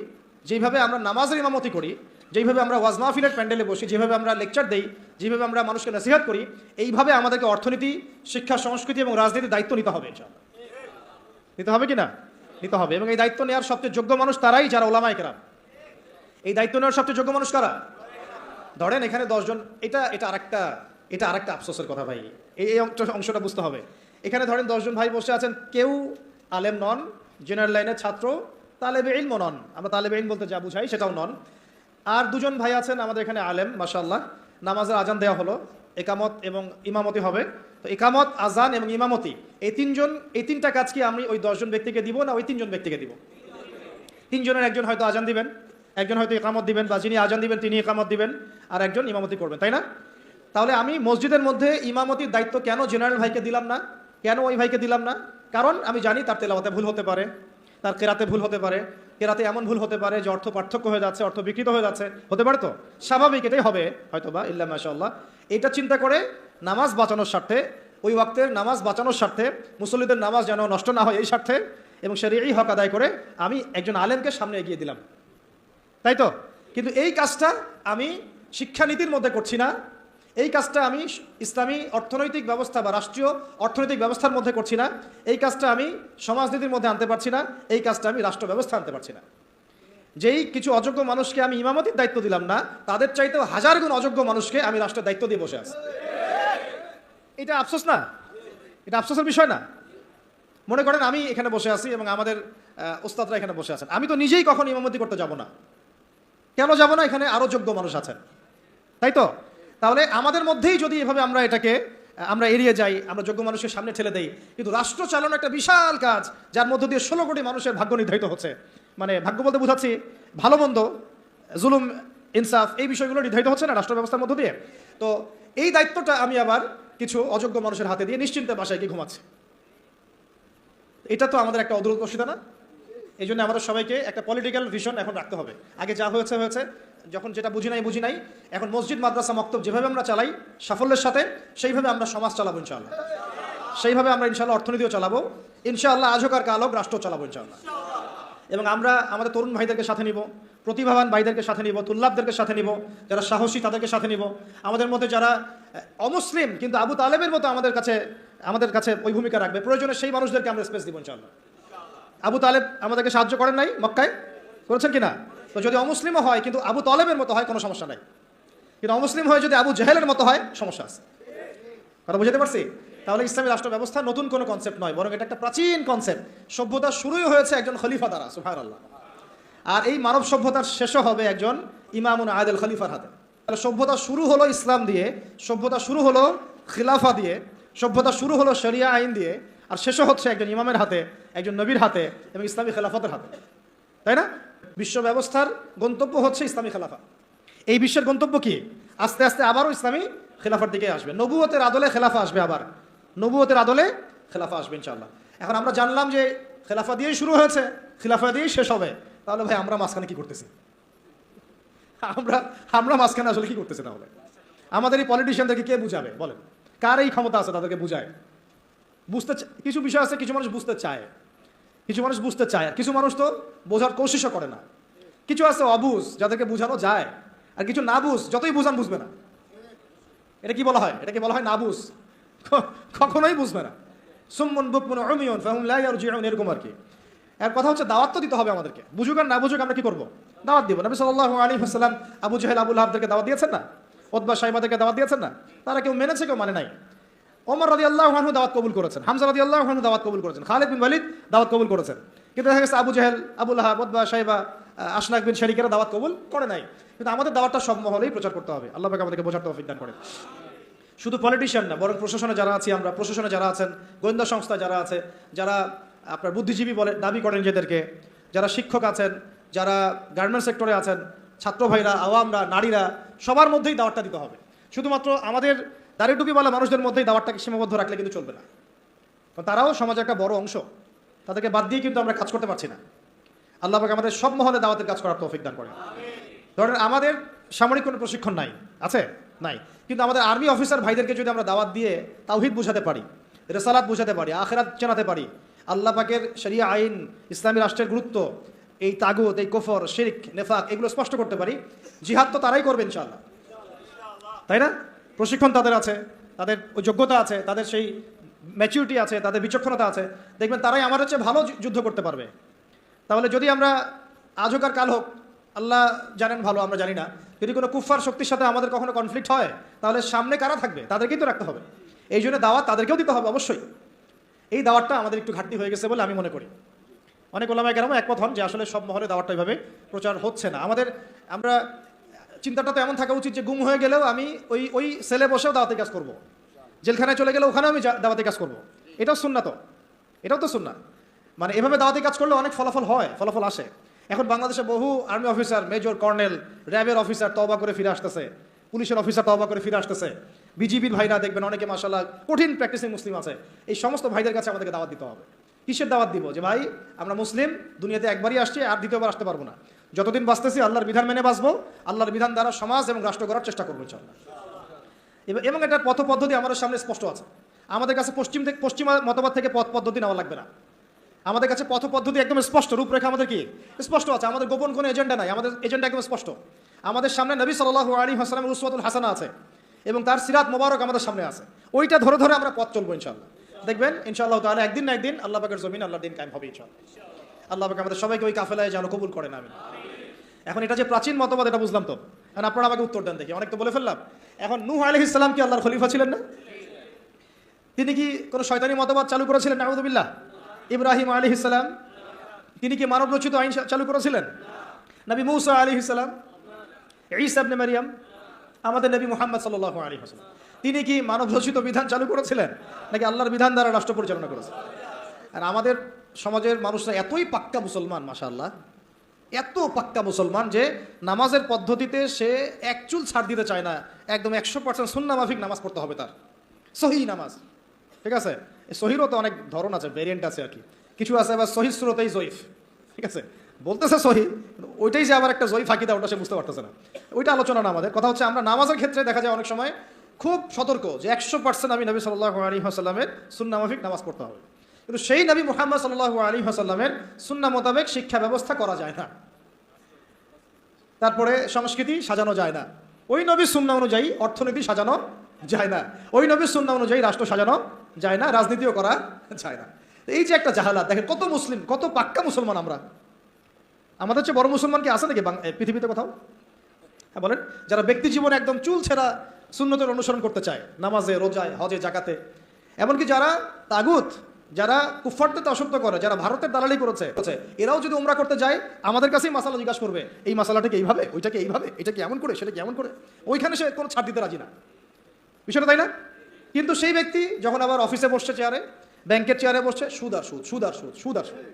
যেইভাবে আমরা নামাজের ইমামতি করি, যেইভাবে আমরা ওয়াজ মাহফিলের প্যান্ডেলে বসি, যেভাবে আমরা লেকচার দেই, যেভাবে আমরা মানুষকে নসিহত করি, এইভাবে আমাদেরকে অর্থনীতি, শিক্ষা, সংস্কৃতি এবং রাজনীতির দায়িত্ব নিতে হবে। ইনশাআল্লাহ নিতে হবে কি না? নিতে হবে। এবং এই দায়িত্ব নেওয়ার সবচেয়ে যোগ্য মানুষ তারাই যারা ওলামায়ে কেরাম। এই দায়িত্ব নেওয়ার সবচেয়ে যোগ্য মানুষ কারা? ধরেন এখানে 10 জন, এটা আরেকটা আফসোসের কথা ভাই, এই অংশটা বুঝতে হবে। এখানে ধরেন 10 জন ভাই বসে আছেন, কেউ আলেম নন, জেনারেল লাইনের ছাত্র, তালেবে ইলম নন, আমরা তালেবে ইলম বলতে যা বুঝাই সেটাও নন। আর 2 জন ভাই আছেন আমাদের এখানে আলেম, মাশাআল্লাহ, নামাজের আজান দেওয়া হলো, একামত এবং ইমামতি হবে। তো একামত, আজান এবং ইমামতি এই তিনটা কাজ কি আমি ওই 10 জন ব্যক্তিকে দিব না ওই 3 জন ব্যক্তিকে দিব? 3 জনের একজন হয়তো আজান দিবেন, একজন হয়তো একামত দিবেন, বা যিনি আজান দিবেন তিনি একামত দিবেন, আর একজন ইমামতি করবেন, তাই না? তাহলে আমি মসজিদের মধ্যে ইমামতির দায়িত্ব কেন জেনারেল ভাইকে দিলাম না? কেন ওই ভাইকে দিলাম না? কারণ আমি জানি তার তেলাওয়াতে ভুল হতে পারে, তার কেরাতে ভুল হতে পারে, কেরাতে এমন ভুল হতে পারে যে অর্থ পার্থক্য হয়ে যাচ্ছে, অর্থ বিকৃত হয়ে যাচ্ছে, হতে পারে। তো স্বাভাবিক, এটাই হবে হয়তো বা, ইল্লা মাশাআল্লাহ। এটা চিন্তা করে নামাজ বাঁচানোর স্বার্থে, ওই ওয়াক্তের নামাজ বাঁচানোর স্বার্থে, মুসল্লিদের নামাজ যেন নষ্ট না হয় এই স্বার্থে, এবং শরীয়ী হক আদায় করে আমি একজন আলেমকে সামনে এগিয়ে দিলাম, তাই তো? কিন্তু এই কাজটা আমি শিক্ষানীতির মধ্যে করছি না, এই কাজটা আমি ইসলামী অর্থনৈতিক ব্যবস্থা বা রাষ্ট্রীয় অর্থনৈতিক ব্যবস্থার মধ্যে করছি না, এই কাজটা আমি সমাজনীতির মধ্যে আনতে পারছি না, এই কাজটা আমি রাষ্ট্র ব্যবস্থা আনতে পারছি না। যেই কিছু অযোগ্য মানুষকে আমি ইমামতির দায়িত্ব দিলাম না, তাদের চাইতেও 1000 গুণ অযোগ্য মানুষকে আমি রাষ্ট্রের দায়িত্ব দিয়ে বসে আছি। এটা আফসোস না? এটা আফসোসের বিষয় না? মনে করেন আমি এখানে বসে আছি এবং আমাদের ওস্তাদরা এখানে বসে আছেন, আমি তো নিজেই কখন ইমামতি করতে যাব না। কেন যাব না? এখানে আরও যোগ্য মানুষ আছেন, তাই তো? তাহলে আমাদের মধ্যেই যদি এভাবে আমরা এটাকে আমরা এড়িয়ে যাই, আমরা যোগ্য মানুষের সামনে ঠেলে দেই, কিন্তু রাষ্ট্র চালানো একটা বিশাল কাজ, যার মধ্য দিয়ে 16 কোটি মানুষের ভাগ্য নির্ধারিত হচ্ছে। মানে ভাগ্য বলতে বোঝাচ্ছি ভালো মন্দ, জুলুম ইনসাফ, এই বিষয়গুলো নির্ধারিত হচ্ছে না রাষ্ট্র ব্যবস্থার মধ্য দিয়ে। তো এই দায়িত্বটা আমি আবার কিছু অযোগ্য মানুষের হাতে দিয়ে নিশ্চিন্তে বাসায় গিয়ে ঘুমাচ্ছি। এটা তো আমাদের একটা অদূরদর্শিতা না? এই জন্য আমাদের সবাইকে একটা পলিটিক্যাল ভিশন এখন রাখতে হবে। আগে যা হয়েছে হয়েছে, যখন যেটা বুঝি নাই, এখন মসজিদ মাদ্রাসা মক্তব যেভাবে আমরা চালাই সাফল্যের সাথে, সেইভাবে আমরা সমাজ চালাবো ইনশাআল্লাহ, সেইভাবে আমরা ইনশাআল্লাহ অর্থনীতিও চালাবো ইনশাআল্লাহ, আজ হোক আর কাল হোক রাষ্ট্র চালাবো ইনশাআল্লাহ। এবং আমরা আমাদের তরুণ ভাইদেরকে সাথে নিব, প্রতিভাবান ভাইদেরকে সাথে নিব, তুল্লাবদেরকে সাথে নিব, যারা সাহসী তাদেরকে সাথে নিব। আমাদের মধ্যে যারা অমুসলিম কিন্তু আবু তালেবের মতো আমাদের কাছে ওই ভূমিকা রাখবে, প্রয়োজনে সেই মানুষদেরকে আমরা স্পেস দিব ইনশাআল্লাহ। আবু তালেব আমাদেরকে সাহায্য করেন নাই মক্কায়? করেছেন কিনা? তো যদি অমুসলিমও হয় কিন্তু আবু তালেবের মতো হয় কোনো সমস্যা নাই, কিন্তু অমুসলিম হয়ে যদি আবু জেহেলের মতো হয় সমস্যা আছে। কথা বুঝতে পারছি? তাহলে ইসলামী রাষ্ট্র ব্যবস্থা নতুন কোনো কনসেপ্ট নয়, বরং এটা একটা প্রাচীন কনসেপ্ট। সভ্যতা শুরুই হয়েছে একজন খলিফা দ্বারা, সুবহানাল্লাহ। আর এই মানব সভ্যতার শেষও হবে একজন ইমামুন আদিল খলিফার হাতে। তাহলে সভ্যতা শুরু হলো ইসলাম দিয়ে, সভ্যতা শুরু হলো খিলাফা দিয়ে, সভ্যতা শুরু হলো শরিয়া আইন দিয়ে, আর শেষও হচ্ছে একজন ইমামের হাতে, একজন নবীর হাতে এবং ইসলামী খেলাফতের হাতে, তাই না? বিশ্ব ব্যবস্থার গন্তব্য হচ্ছে ইসলামী খেলাফা। এই বিশ্বের গন্তব্য কি? আস্তে আস্তে আবারও ইসলামী খেলাফার দিকে আসবে, নবুয়তের আদলে খেলাফা আসবে, আবার নবুয়তের আদলে খেলাফা আসবে ইনশাআল্লাহ। এখন আমরা জানলাম যে খেলাফা দিয়েই শুরু হয়েছে, খেলাফা দিয়েই শেষ হবে, তাহলে ভাই আমরা মাঝখানে কি করতেছি? আমরা মাঝখানে আসলে কি করতেছি? তাহলে আমাদের এই পলিটিশিয়ানদেরকে কে বুঝাবে বলেন? কার এই ক্ষমতা আছে তাদেরকে বুঝায়? কিছু বিষয় আছে, কিছু মানুষ বুঝতে চায়, কিছু মানুষ বুঝতে চায়, আর কিছু মানুষ তো বোঝার কোশিশও করে না। কিছু আছে অবুঝ, যাদেরকে বোঝানো যায়, আর কিছু না বুঝ, যতই বুঝান বুঝবে না। এটা কি বলা হয়? এটাকে বলা হয় না বুঝ, কখনোই বুঝবে না। সুম্মুন বুকমুন উমিয়ুন ফাহুম লা ইয়ারজিউন, এরকম আর কি। এর কথা হচ্ছে দাওয়াত তো দিতে হবে আমাদেরকে, বুঝুক আর না বুঝুক আমরা কি করব? দাওয়াত দিব। নবী সাল্লাল্লাহু আলাইহি ওয়াসাল্লাম আবু জাহেল আবু লাহাবদেরকে দাওয়াত দিয়েছেন না? উতবা শাইবাদেরকে দাওয়াত দিয়েছেন না? তারা কেউ মেনেছে, কেউ মানে নাই। ওমর রাদিয়াল্লাহু আনহু দাওয়াত কবুল করেছেন, হামজা রাদিয়াল্লাহু আনহু দাওয়াত কবুল করেছেন, খালিদ বিন ওয়ালিদ দাওয়াত কবুল করেছেন, কিন্তু দেখা গেছে আবু জাহেল, আবু লাহাব, উতবা শাইবা, আশনাক বিন শারিকেরা দাওয়াত কবুল করে নাই। কিন্তু আমাদের দাওয়াতটা সব মহলেই প্রচার করতে হবে। আল্লাহ পাক আমাদেরকে বোঝার তৌফিক দান করেন। শুধু পলিটিশিয়ান না, বরং প্রশাসনে যারা আছি আমরা, প্রশাসনে যারা আছেন, গোয়েন্দা সংস্থা যারা আছে, যারা আপনার বুদ্ধিজীবী বলে দাবি করেন নিজেদেরকে, যারা শিক্ষক আছেন, যারা গার্মেন্টস সেক্টরে আছেন, ছাত্র ভাইরা, আওয়ামরা, নারীরা, সবার মধ্যেই দাওয়াতটা দিতে হবে। শুধুমাত্র আমাদের দাড়ি টুপিওয়ালা মানুষদের মধ্যেই দাওয়াতটাকে সীমাবদ্ধ রাখলে কিন্তু চলবে না, কারণ তারাও সমাজের একটা বড় অংশ, তাদেরকে বাদ দিয়ে কিন্তু আমরা কাজ করতে পারছি না। আল্লাহ পাক আমাদের সব মহলে দাওয়াতের কাজ করার তৌফিক দান করেন। ধরেন আমাদের সামরিক কোনো প্রশিক্ষণ নাই, আছে নাই, কিন্তু আমাদের আর্মি অফিসার ভাইদেরকে যদি আমরা দাওয়াত দিয়ে তাওহীদ বুঝাতে পারি, রিসালাত বুঝাতে পারি, আখিরাত জানাতে পারি, আল্লাহ পাকের শরিয়া আইন, ইসলামী রাষ্ট্রের গুরুত্ব, এই তাগুত, এই কুফর, শিরক, নেফাক, এগুলো স্পষ্ট করতে পারি, জিহাদ তো তারাই করবে ইনশাআল্লাহ, তাই না? প্রশিক্ষণ তাদের আছে, তাদের ওই যোগ্যতা আছে, তাদের সেই ম্যাচুরিটি আছে, তাদের বিচক্ষণতা আছে, দেখবেন তারাই আমাদের চেয়ে ভালো যুদ্ধ করতে পারবে। তাহলে যদি আমরা আজ হোক আর কাল হোক, আল্লাহ জানেন ভালো, আমরা জানি না, যদি কোনো কুফফার শক্তির সাথে আমাদের কখনো কনফ্লিক্ট হয়, তাহলে সামনে কারা থাকবে? তাদেরকেই তো রাখতে হবে। এই জন্য দাওয়াত তাদেরকেও দিতে হবে অবশ্যই। এই দাওয়াতটা আমাদের একটু ঘাটতি হয়ে গেছে বলে আমি মনে করি। অনেক ওলামায়ে কেরাম একমত হন যে আসলে সব মহলে দাওয়াতটা এইভাবে প্রচার হচ্ছে না। আমরা চিন্তাটা তো এমন থাকা উচিত যে গুম হয়ে গেলেও আমি ওই সেলে বসেও দাওয়াতি কাজ করব, জেলখানায় চলে গেলে ওখানেও আমি দাওয়াতি কাজ করব। এটাও সুন্নাহ, তো এটাও তো সুন্নাহ। মানে এভাবে দাওয়াতি কাজ করলে অনেক ফলাফল হয়, ফলাফল আসে। এখন বাংলাদেশে বহু আর্মি অফিসার, মেজর, কর্নেল, র্যাবের অফিসার তওবা করে ফিরে আসতেছে, পুলিশের অফিসার তওবা করে ফিরে আসতেছে, বিজিবির ভাইরা দেখবেন অনেকে মাশাআল্লাহ কঠিন প্র্যাকটিসিং মুসলিম আছে। এই সমস্ত ভাইদের কাছে আমাদেরকে দাওয়াত দিতে হবে। কিসের দাওয়াত দিব? যে ভাই আমরা মুসলিম, দুনিয়াতে একবারই আসছি, আর দ্বিতীয়বার আসতে পারবো না। যতদিন বাঁচতেছি আল্লাহর বিধান মেনে বাঁচবো, আল্লাহর বিধান দ্বারা সমাজ এবং রাষ্ট্র গড়ার চেষ্টা করবো ইনশাআল্লাহ। এবং এটার পথ পদ্ধতি আমাদের সামনে স্পষ্ট আছে। আমাদের কাছে পশ্চিমা মতবাদ থেকে পথ পদ্ধতি নেওয়া লাগবে না। আমাদের কাছে পথ পদ্ধতি একদম স্পষ্ট, রূপরেখা আমাদের কি স্পষ্ট আছে। আমাদের গোপন কোনো এজেন্ডা নাই, আমাদের এজেন্ডা একদম স্পষ্ট। আমাদের সামনে নবী সাল্লাল্লাহু আলাইহি ওয়াসাল্লামের উসওয়াতুল হাসানা আছে এবং তার সিরাত মোবারক আমাদের সামনে আছে। ওইটা ধরে ধরে আমরা পথ চলবো ইনশাআল্লাহ। দেখবেন ইনশাআল্লাহ তাআলা একদিন না একদিন আল্লাহ পাকের জমিন, আল্লাহর দিন কায়েম হবে ইনশাআল্লাহ। আল্লাহ পাক আমাদের সবাইকে ওই কাফেলায় যেন কবুল করেন, আমিন। এখন এটা যে প্রাচীন মতবাদ, এটা বুঝলাম তো। এখন আপনারা আমাকে উত্তর দেন দেখি, অনেক তো বলে ফেললাম। এখন নূহ আলাইহিস সালাম কি আল্লাহর খলিফা ছিলেন না? তিনি কি কোনো শয়তানি মতবাদ চালু করেছিলেন? নাউযুবিল্লাহ। ইব্রাহিম আলাইহিস সালাম, তিনি কি মানব রচিত আইন চালু করেছিলেন? নবী মূসা আলাইহিস সালাম, ঈসা ইবনে মারইয়াম, আমাদের নবী মুহাম্মদ সাল্লাল্লাহু আলাইহি ওয়াসাল্লাম, তিনি কি মানব রচিত বিধান চালু করেছিলেন নাকি আল্লাহর বিধান দ্বারা রাষ্ট্র পরিচালনা করেছেন? আর আমাদের সমাজের মানুষরা এতই পাক্কা মুসলমান, মাশাআল্লাহ, এত পাক্কা মুসলমান যে নামাজের পদ্ধতিতে সে এক চুল ছাড় দিতে চায় না, একদম 100% সুন্নাহ মাফিক নামাজ পড়তে হবে তার, সহিহ নামাজ। ঠিক আছে, সহিরও তো অনেক ধরন আছে, ভেরিয়েন্ট আছে আর কি, কিছু আছে আবার সহিহ সুরতেই জয়ীফ। ঠিক আছে, বলতেছে সহি, ওইটাই যে আবার একটা জয়ীফ ফাঁকি দেয় ওটা সে বুঝতে পারতেছে না, ওইটা আলোচনা না আমাদের। কথা হচ্ছে আমরা নামাজের ক্ষেত্রে দেখা যায় অনেক সময় খুব সতর্ক যে 100% আমি নবী সাল্লাল্লাহু আলাইহি ওয়াসাল্লামের সুন্নাহ মাফিক নামাজ পড়তে হবে, কিন্তু সেই নবী মুহাম্মদ সাল্লাল্লাহু আলাইহি ওয়াসাল্লামের সুন্নাহ মোতাবেক শিক্ষা ব্যবস্থা করা যায় না, তারপরে সংস্কৃতি সাজানো যায় না, ওই নবীর সুন্নাহ অনুযায়ী অর্থনীতি সাজানো যায় না, ওই নবীর সুন্নাহ অনুযায়ী রাষ্ট্র সাজানো যায় না, রাজনীতিও করা যায় না। এই যে একটা জাহালাত, দেখেন কত মুসলিম, কত পাক্কা মুসলমান আমরা। আমাদের চেয়ে বড় মুসলমান কি আছে নাকি পৃথিবীতে কোথাও? হ্যাঁ বলেন। যারা ব্যক্তি জীবনে একদম চুল ছেঁড়া সুন্নতের অনুসরণ করতে চায়, নামাজে, রোজায়, হজে, জাকাতে, এমনকি যারা তাগুত, যারা কুফফারদের অসত্য করে, যারা ভারতের দালালি করেছে, এরাও যদি উমরা করতে যায় আমাদের কাছেই মাসালা জিজ্ঞাসা করবে, এই মাসালাটাকে এইভাবে, ওইটাকে এইভাবে, এটাকে এমন করে, সেটাকে এমন করে, ওইখানে সে কোনো ছাড় দিতে রাজি না, বিষয়টা তাই না? কিন্তু সেই ব্যক্তি যখন আবার অফিসে বসছে চেয়ারে, ব্যাংকের চেয়ারে বসছে, সুদ আর সুদ, সুদ আর সুদ, সুদ আর সুদ।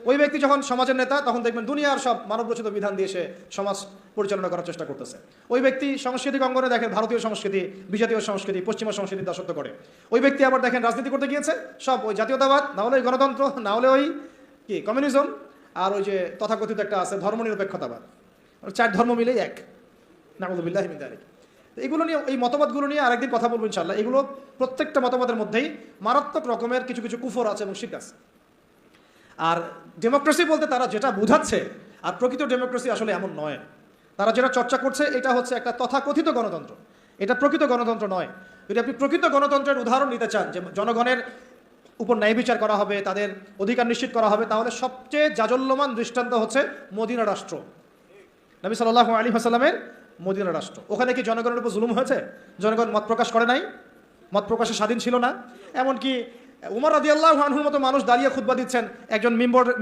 ওই ব্যক্তি যখন সমাজের নেতা, তখন দেখবেন দুনিয়ার সব মানবরচিত বিধান দিয়ে সে সমাজ পরিচালনা করার চেষ্টা করতেছে। ওই ব্যক্তি সাংস্কৃতিক অঙ্গনে দেখেন ভারতীয় সংস্কৃতি, বিজাতীয় সংস্কৃতি, পশ্চিমা সংস্কৃতি দাসত্ব করে। ওই ব্যক্তি আবার দেখেন রাজনীতি করতে গিয়েছে, সব ওই জাতীয়তাবাদ, না হলে ওই গণতন্ত্র, না হলে ওই কি কমিউনিজম, আর ওই যে তথাকথিত একটা আছে ধর্মনিরপেক্ষতাবাদ, 4 ধর্ম মিলেই এক, নাউযুবিল্লাহি মিন যালিক। এগুলো নিয়ে, এই মতবাদগুলো নিয়ে আরেকদিন কথা বলবো ইনশাআল্লাহ। এগুলো প্রত্যেকটা মতবাদের মধ্যেই মারাত্মক রকমের কিছু কিছু কুফর আছে এবং শিরক আছে। আর ডেমোক্রেসি বলতে তারা যেটা বোঝাচ্ছে, আর প্রকৃত ডেমোক্রেসি আসলে এমন নয়। তারা যেটা চর্চা করছে এটা হচ্ছে একটা তথাকথিত গণতন্ত্র, এটা প্রকৃত গণতন্ত্র নয়। যদি আপনি প্রকৃত গণতন্ত্রের উদাহরণ নিতে চান, যে জনগণের উপর ন্যায় বিচার করা হবে, তাদের অধিকার নিশ্চিত করা হবে, তাহলে সবচেয়ে জাজল্যমান দৃষ্টান্ত হচ্ছে মদিনা রাষ্ট্র, নবী সাল্লাল্লাহু আলাইহি ওয়াসাল্লামের মদিনা রাষ্ট্র। ওখানে কি জনগণের উপর জুলুম হয়েছে? জনগণ মত প্রকাশ করে নাই, মত প্রকাশে স্বাধীন ছিল না। এমনকি উমর রাদিয়াল্লাহু আনহুর মতো মানুষ দাঁড়িয়ে খুতবা দিচ্ছেন, একজন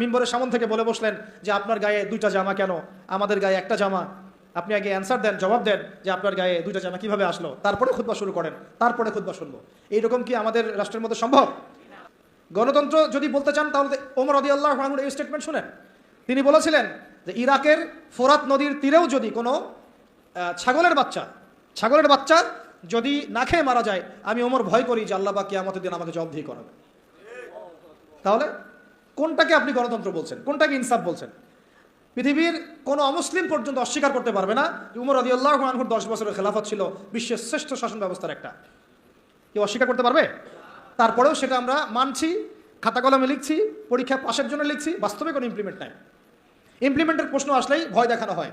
মিম্বরের সামনে থেকে বলে বসলেন যে আপনার গায়ে 2টা জামা কেন, আমাদের গায়ে একটা জামা, আপনি আগে অ্যান্সার দেন, জবাব দেন যে আপনার গায়ে 2টা জামা কিভাবে আসলো, তারপরে খুতবা শুরু করেন, তারপরে খুতবা শুনবো। এইরকম কি আমাদের রাষ্ট্রের মধ্যে সম্ভব? গণতন্ত্র যদি বলতে চান তাহলে ওমর রাদিয়াল্লাহু আনহুর এই স্টেটমেন্ট শুনেন। তিনি বলেছিলেন যে ইরাকের ফোরাত নদীর তীরেও যদি কোনো ছাগলের বাচ্চা যদি না খেয়ে মারা যায়, আমি ওমর ভয় করি যে আল্লাহ পাক কিয়ামতের দিন আমাকে জবাবদিহি করাবে। তাহলে কোনটাকে আপনি গণতন্ত্র বলছেন, কোনটাকে ইনসাফ বলছেন? পৃথিবীর কোনো অমুসলিম পর্যন্ত অস্বীকার করতে পারবে না উমর রাদিয়াল্লাহু আনহুর 10 বছরের খেলাফত ছিল বিশ্বের শ্রেষ্ঠ শাসন ব্যবস্থার একটা। কেউ অস্বীকার করতে পারবে? তারপরেও সেটা আমরা মানছি, খাতা কলমে লিখছি, পরীক্ষা পাশের জন্য লিখছি, বাস্তবে কোনো ইমপ্লিমেন্ট নাই। ইমপ্লিমেন্টের প্রশ্ন আসলেই ভয় দেখানো হয়,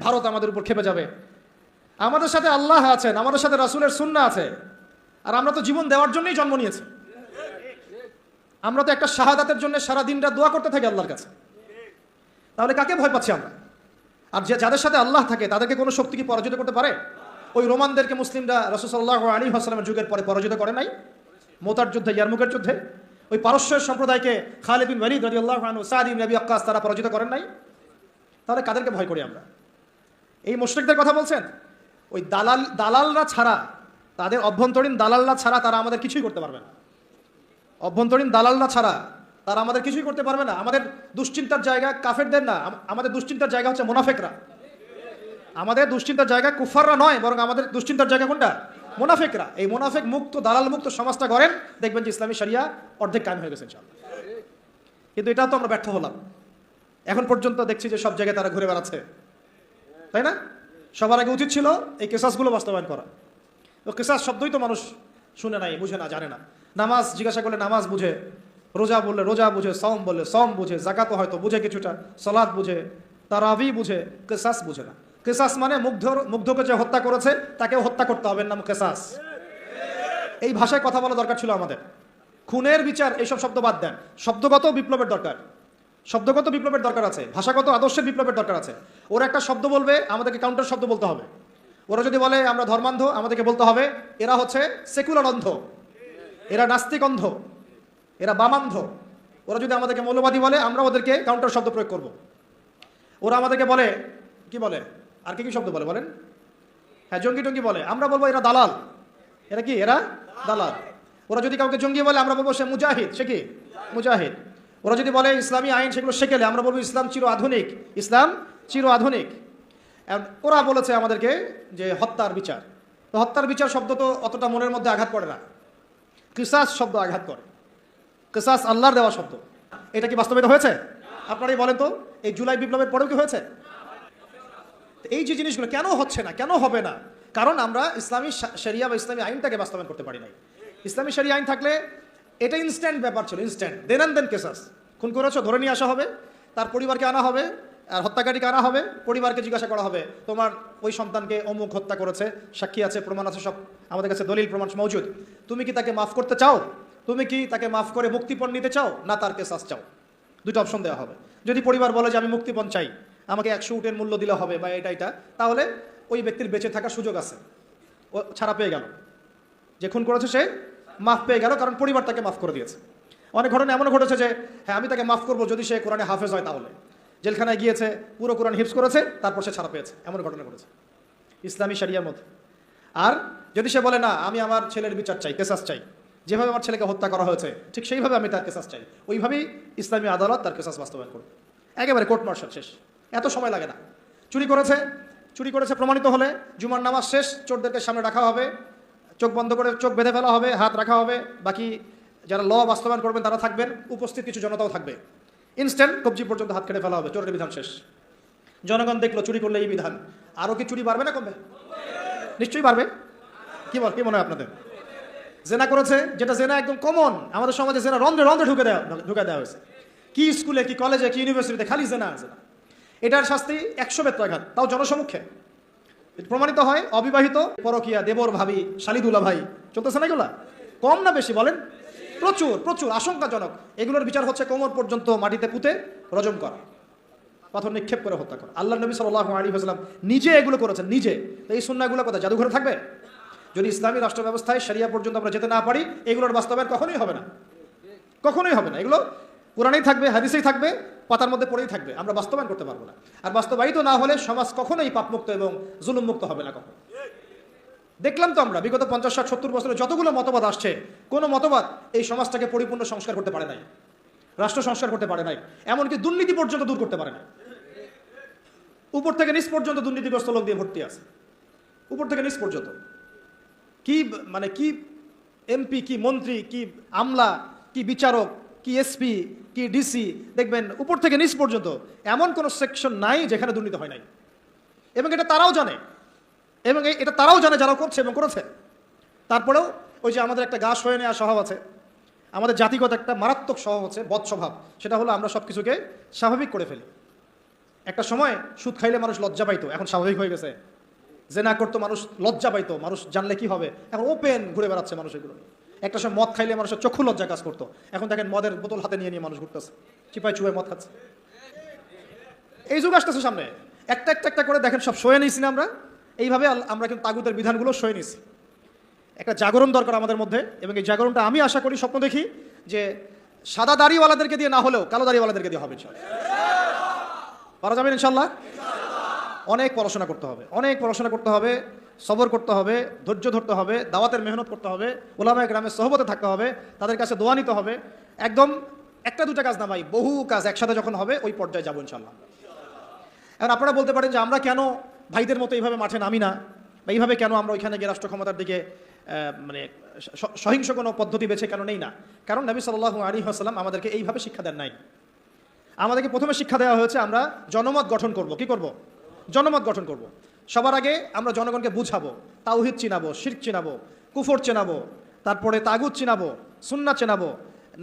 ভারত আমাদের উপর খেপে যাবে। আমাদের সাথে আল্লাহ আছেন, আমাদের সাথে রাসূলের সুন্নাহ আছে, আর আমরা তো জীবন দেওয়ার জন্যই জন্ম নিয়েছি। আমরা তো একটা শাহাদাতের জন্য সারা দিন রাত দোয়া করতে থাকি আল্লাহর কাছে। তাহলে কাকে ভয় পাচ্ছি আমরা? আর যাদের সাথে আল্লাহ থাকে তাদেরকে কোনো শক্তি কি পরাজিত করতে পারে? ওই রোমানদেরকে মুসলিমরা রাসূল সাল্লাল্লাহু আলাইহি ওয়াসাল্লামের যুগের পরে পরাজিত করে নাই? মোতার যুদ্ধে, ইয়ারমুকের যুদ্ধে ওই পারস্যের সম্প্রদায়কে খালিদ বিন ওয়ালিদ রাদিয়াল্লাহু আনহু, সাদ ইবনে আবি ওয়াক্কাস তারা পরাজিত করেন নাই? তাহলে কাদেরকে ভয় করি আমরা? এই মুশরিকদের কথা বলছেন? ওই দালালরা ছাড়া, তাদের অভ্যন্তরীণ দালালরা ছাড়া তারা আমাদের কিছুই করতে পারবে না। অভ্যন্তরীণ দালালরা ছাড়া তারা আমাদের কিছুই করতে পারবে না। আমাদের দুশ্চিন্তার জায়গা কাফেরদের না, আমাদের দুশ্চিন্তার জায়গা হচ্ছে মুনাফিকরা। আমাদের দুশ্চিন্তার জায়গা কুফাররা নয়, বরং আমাদের দুশ্চিন্তার জায়গা কোনটা? মুনাফিকরা। এই মুনাফিক মুক্ত, দালাল মুক্ত সমাজটা গড়েন, দেখবেন যে ইসলামী শরিয়া অর্ধেক কায়েম হয়ে গেছে ইনশাআল্লাহ। কিন্তু এটা তো আমরা ব্যর্থ হলাম। এখন পর্যন্ত দেখছি যে সব জায়গায় তারা ঘুরে বেড়াচ্ছে, তাই না? সবার আগে উচিত ছিল এই কেসাসগুলো বাস্তবায়ন করা। তো কেসাস শব্দই তো মানুষ শুনে নাই, বুঝে না, জানে না। নামাজ জিজ্ঞাসা করলে নামাজ বুঝে, রোজা বললে রোজা বুঝে, সওম বললে সওম বুঝে, যাকাত হয়তো বুঝে কিছুটা, সালাত বুঝে, তারাবি বুঝে, কেসাস বুঝে না। কেসাস মানে মুগ্ধকে যে হত্যা করেছে তাকেও হত্যা করতে হবে, নাম কেসাস। এই ভাষায় কথা বলা দরকার ছিল আমাদের। খুনের বিচার, এইসব শব্দ বাদ দেন। শব্দগত বিপ্লবের দরকার, শব্দগত বিপ্লবের দরকার আছে, ভাষাগত আদর্শের বিপ্লবের দরকার আছে। ওরা একটা শব্দ বলবে, আমাদেরকে কাউন্টার শব্দ বলতে হবে। ওরা যদি বলে আমরা ধর্মান্ধ, আমাদেরকে বলতে হবে এরা হচ্ছে সেকুলার অন্ধ, এরা নাস্তিক অন্ধ, এরা বামান্ধ, ওরা যদি আমাদেরকে মৌলবাদী বলে, আমরা ওদেরকে কাউন্টার শব্দ প্রয়োগ করব। ওরা আমাদেরকে বলে, কি বলে, আর কি কি শব্দ বলে বলেন? হ্যাঁ, জঙ্গি টঙ্গি বলে, আমরা বলবো এরা দালাল। এরা কি? এরা দালাল। ওরা যদি কাউকে জঙ্গি বলে, আমরা বলবো সে মুজাহিদ। সে কি? মুজাহিদ। ওরা যদি বলে ইসলামী আইন সেগুলো শেখেলে, আমরা বলবো ইসলাম চির আধুনিক, ইসলাম চির আধুনিক। ওরা বলেছে আমাদেরকে যে হত্যার বিচার, তো হত্যার বিচার শব্দ তো অতটা মনের মধ্যে আঘাত করে না, কিসাস শব্দ আঘাত করে। কিসাস আল্লাহর দেওয়া শব্দ। এটা কি বাস্তবায়িত হয়েছে? আপনারাই বলেন তো, এই জুলাই বিপ্লবের পরেও কি হয়েছে? এই যে জিনিসগুলো কেন হচ্ছে না, কেন হবে না? কারণ আমরা ইসলামী শরিয়া বা ইসলামী আইনটাকে বাস্তবায়ন করতে পারি নাই। ইসলামী শরিয়া আইন থাকলে এটা ইনস্ট্যান্ট ব্যাপার ছিল, ইনস্ট্যান্ট, দেন অ্যান্ড দেন কেসাস। খুন করেছো, ধরে নিয়ে আসা হবে, তার পরিবারকে আনা হবে, আর হত্যাকারীকে আনা হবে, পরিবারকে জিজ্ঞাসা করা হবে তোমার ওই সন্তানকে অমুক হত্যা করেছে, সাক্ষী আছে, প্রমাণ আছে, সব আমাদের কাছে দলিল প্রমাণ মওজুদ। তুমি কি তাকে মাফ করতে চাও? তুমি কি তাকে মাফ করে মুক্তিপণ নিতে চাও, না তার কেসাস চাও? দুটো অপশন দেওয়া হবে। যদি পরিবার বলে যে আমি মুক্তিপণ চাই, আমাকে 100 উটের মূল্য দিলে হবে বা এটা, তাহলে ওই ব্যক্তির বেঁচে থাকার সুযোগ আছে, ও ছাড়া পেয়ে গেল, যে খুন করেছে সে মাফ পেয়ে গেল, কারণ পরিবার তাকে মাফ করে দিয়েছে। অনেক ঘটনা এমনও ঘটেছে যে হ্যাঁ আমি তাকে মাফ করবো যদি সে কোরআনে হাফেজ হয়, তাহলে জেলখানায় গিয়েছে, পুরো কোরআন হিফজ করেছে, তারপর সে ছাড়া পেয়েছে, এমন ঘটনা ঘটেছে ইসলামী শরিয়ার মধ্যে। আর যদি সে বলে না আমি আমার ছেলের বিচার চাই, কেসাস চাই, যেভাবে আমার ছেলেকে হত্যা করা হয়েছে ঠিক সেইভাবে আমি তার কেসাস চাই, ওইভাবেই ইসলামী আদালত তার কেসাস বাস্তবায়ন করবে। একেবারে কোর্ট মার্শাল শেষ, এত সময় লাগে না। চুরি করেছে প্রমাণিত হলে জুমার নামাজ শেষ, চোরদেরকে সামনে রাখা হবে, চোখ বন্ধ করে চোখ বেঁধে ফেলা হবে, হাত রাখা হবে, বাকি যারা ল বাস্তবায়ন করবেন তারা থাকবেন, উপস্থিত কিছু জনতাও থাকবে। ইনস্ট্যান্ট কবজি পর্যন্ত হাত কেটে ফেলা হবে, চোরের বিধান শেষ। জনগণ দেখলো চুরি করলে এই বিধান, আরও কি চুরি বাড়বে না কমবে? নিশ্চয়ই বাড়বে। কি মনে হয় আপনাদের? জেনা করেছে, যেটা জেনা একদম কমন আমাদের সমাজে, জেনা রন্ধ্রে রন্ধ্রে ঢুকে দেওয়া হয়েছে। কি স্কুলে, কি কলেজে, কি ইউনিভার্সিটিতে খালি জেনা। এটার শাস্তি 100 বেত্রাঘাত, তাও জনসমক্ষে। প্রমাণিত হয় অবিবাহিত, পরকিয়া, দেবর ভাবি, শালিদুলা ভাই, চলতেছে না এগুলা? কম না বেশি বলেন? প্রচুর প্রচুর, আশঙ্কাজনক। এগুলোর বিচার হচ্ছে কোমর পর্যন্ত মাটিতে পুঁতে রজম করা, পাথর নিক্ষেপ করে হত্যা করা। আল্লাহ নবী সাল্লাল্লাহু আলাইহি ওয়াসাল্লাম নিজে এগুলো করেছেন, নিজে। তো এই সুন্নাহগুলো কোথায়? জাদুঘরে থাকবে? যদি ইসলামী রাষ্ট্র ব্যবস্থায় শরিয়া পর্যন্ত আমরা যেতে না পারি, এগুলোর বাস্তবায়ন কখনোই হবে না, কখনোই হবে না। এগুলো কোরআনেই থাকবে, হাদিসেই থাকবে, পাতার মধ্যে পড়েই থাকবে, আমরা বাস্তবায়ন করতে পারবো না। আর বাস্তবায়িত না হলে সমাজ কখনোই পাপমুক্ত এবং জুলুমমুক্ত হবে না কখনো। দেখলাম তো আমরা বিগত 50, 60, 70 বছরে যতগুলো মতবাদ আসছে, কোনো মতবাদ এই সমাজটাকে পরিপূর্ণ সংস্কার করতে পারে নাই, রাষ্ট্র সংস্কার করতে পারে নাই, এমনকি দুর্নীতি পর্যন্ত দূর করতে পারে না। উপর থেকে নিচ পর্যন্ত দুর্নীতিগ্রস্ত লোক দিয়ে ভর্তি আছে, উপর থেকে নিচ পর্যন্ত। কি কি এমপি, কি মন্ত্রী, কি আমলা, কি বিচারক, কি এসপি, কি ডিসি, দেখবেন উপর থেকে নিচ পর্যন্ত এমন কোনো সেকশন নাই যেখানে দুর্নীতি হয় নাই। এবং এটা তারাও জানে, যারা করছে এবং করেছে। তারপরেও ওই যে আমাদের একটা গা সয়ে নেওয়া স্বভাব আছে, আমাদের জাতিগত একটা মারাত্মক স্বভাব হচ্ছে বদ স্বভাব, সেটা হলো আমরা সব কিছুকে স্বাভাবিক করে ফেলি। একটা সময় সুদ খাইলে মানুষ লজ্জা পাইতো, এখন স্বাভাবিক হয়ে গেছে। জেনা করতো মানুষ লজ্জা পাইতো, মানুষ জানলে কি হবে, এখন ওপেন ঘুরে বেড়াচ্ছে মানুষ এগুলো। একটা সময় মদ খাইলে মানুষের চক্ষু লজ্জা কাজ করতো, এখন দেখেন মদের বোতল হাতে নিয়ে মানুষ ঘুরতেছে, চিপাই চুপাই মদ খাচ্ছে। এই যুগ আসতেছে সামনে, একটা করে দেখেন সব সয়ে নিয়েছি না আমরা। এইভাবে আমরা কিন্তু তাগুতের বিধানগুলো সয়ে নিয়েছি। একটা জাগরণ দরকার আমাদের মধ্যে, এবং এই জাগরণটা আমি আশা করি, স্বপ্ন দেখি যে সাদা দাড়িওয়ালাদেরকে দিয়ে না হলেও কালো দাড়িওয়ালাদেরকে দিয়ে হবে ইনশাআল্লাহ। পারা যাবে ইনশাআল্লাহ। অনেক পড়াশোনা করতে হবে, সবর করতে হবে, ধৈর্য ধরতে হবে, দাওয়াতের মেহনত করতে হবে, ওলামায়ে কেরামের সোহবতে থাকতে হবে, তাদের কাছে দোয়া নিতে হবে। একদম একটা দুটা কাজ না ভাই, বহু কাজ একসাথে যখন হবে ওই পর্যায়ে যাবো ইনশাআল্লাহ। এখন আপনারা বলতে পারেন যে আমরা কেন ভাইদের মতো এইভাবে মাঠে নামি না, বা এইভাবে কেন আমরা ওইখানে গিয়ে রাষ্ট্র ক্ষমতার দিকে সহিংস কোনো পদ্ধতি বেছে কেন নেই না? কারণ নবী সাল্লাল্লাহু আলাইহি ওয়াসাল্লাম আমাদেরকে এইভাবে শিক্ষা দেন নাই। আমাদেরকে প্রথমে শিক্ষা দেওয়া হয়েছে আমরা জনমত গঠন করব। কি করব? জনমত গঠন করব। সবার আগে আমরা জনগণকে বুঝাবো, তাওহীদ চিনাবো, শিরক চিনাবো, কুফর চিনাবো, তারপরে তাগুত চিনাবো, সুন্নাত চিনাবো,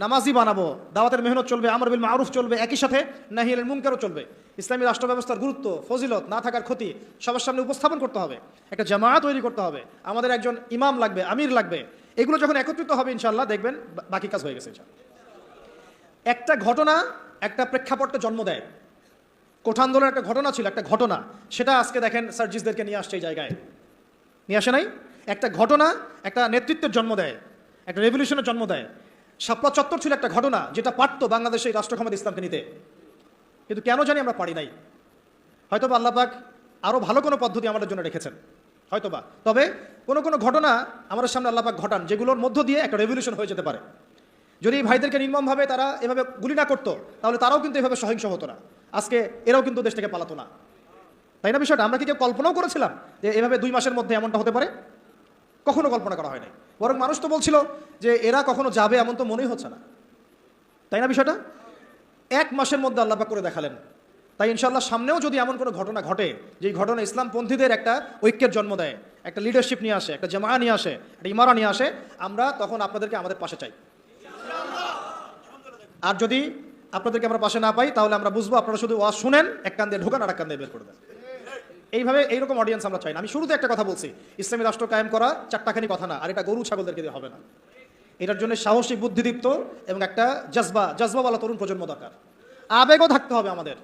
নামাজি বানাবো, দাওয়াতের মেহনত চলবে, আমর বিল মারুফ চলবে, একই সাথে নাহি আনিল মুনকারও চলবে। ইসলামী রাষ্ট্র ব্যবস্থার গুরুত্ব, ফজিলত, না থাকার ক্ষতি সবার সামনে উপস্থাপন করতে হবে। একটা জামায়াত তৈরি করতে হবে, আমাদের একজন ইমাম লাগবে, আমির লাগবে। এগুলো যখন একত্রিত হবে ইনশাআল্লাহ দেখবেন বাকি কাজ হয়ে গেছে ইনশাআল্লাহ। একটা ঘটনা একটা প্রেক্ষাপটকে জন্ম দেয়। কোঠা আন্দোলনের একটা ঘটনা ছিল, একটা ঘটনা, সেটা আজকে দেখেন সার্জিসদেরকে নিয়ে আসছে এই জায়গায়, নিয়ে আসে নাই? একটা ঘটনা একটা নেতৃত্বের জন্ম দেয়, একটা রেভলিউশনের জন্ম দেয়। শাপলা চত্বর ছিল একটা ঘটনা যেটা পারত বাংলাদেশে এই রাষ্ট্র ক্ষমতা ইসলামকে নিতে, কিন্তু কেন জানি আমরা পারি নাই। হয়তোবা আল্লাহ পাক আরও ভালো কোনো পদ্ধতি আমাদের জন্য রেখেছেন হয়তোবা। তবে কোনো কোনো ঘটনা আমাদের সামনে আল্লাহ পাক ঘটান যেগুলোর মধ্য দিয়ে একটা রেভলিউশন হয়ে যেতে পারে। যদি এই ভাইদেরকে নির্মমভাবে তারা এভাবে গুলি না করতো তাহলে তারাও কিন্তু এভাবে সহিংস হতো না, আজকে এরাও কিন্তু দেশ থেকে পালাতো না, তাই না? বিষয়টা আমরা কি কেউ কল্পনাও করেছিলাম যে এভাবে 2 মাসের মধ্যে এমনটা হতে পারে? কখনো কল্পনা করা হয় নাই। বরং মানুষ তো বলছিল যে এরা কখনো যাবে, এমন তো মনেই হচ্ছে না, তাই না? বিষয়টা 1 মাসের মধ্যে আল্লাহ পাক করে দেখালেন। তাই ইনশাআল্লাহ সামনেও যদি এমন কোনো ঘটনা ঘটে যেই ঘটনা ইসলামপন্থীদের একটা ঐক্যের জন্ম দেয়, একটা লিডারশিপ নিয়ে আসে, একটা জামায়া নিয়ে আসে, একটা ইমারা নিয়ে আসে, আমরা তখন আপনাদেরকে আমাদের পাশে চাই। আর যদি আপনাদেরকে আমরা পাশে না পাই তাহলে আমরা বুঝবো আপনারা শুধু ওয়াজ শুনেন, এক কান দিয়ে ঢোকান আর এক কান দিয়ে বের করে দেন। এইভাবে এইরকম অডিয়েন্স আমরা চাই না। আমি শুরুতে একটা কথা বলছি, ইসলামী রাষ্ট্র কায়েম করা চারটাখানি কথা না, আর এটা গরু ছাগলদেরকে দিয়ে হবে না। এটার জন্য সাহসী, বুদ্ধিদীপ্ত এবং একটা জজবাওয়ালা তরুণ প্রজন্ম দরকার। আবেগও থাকতে হবে আমাদের।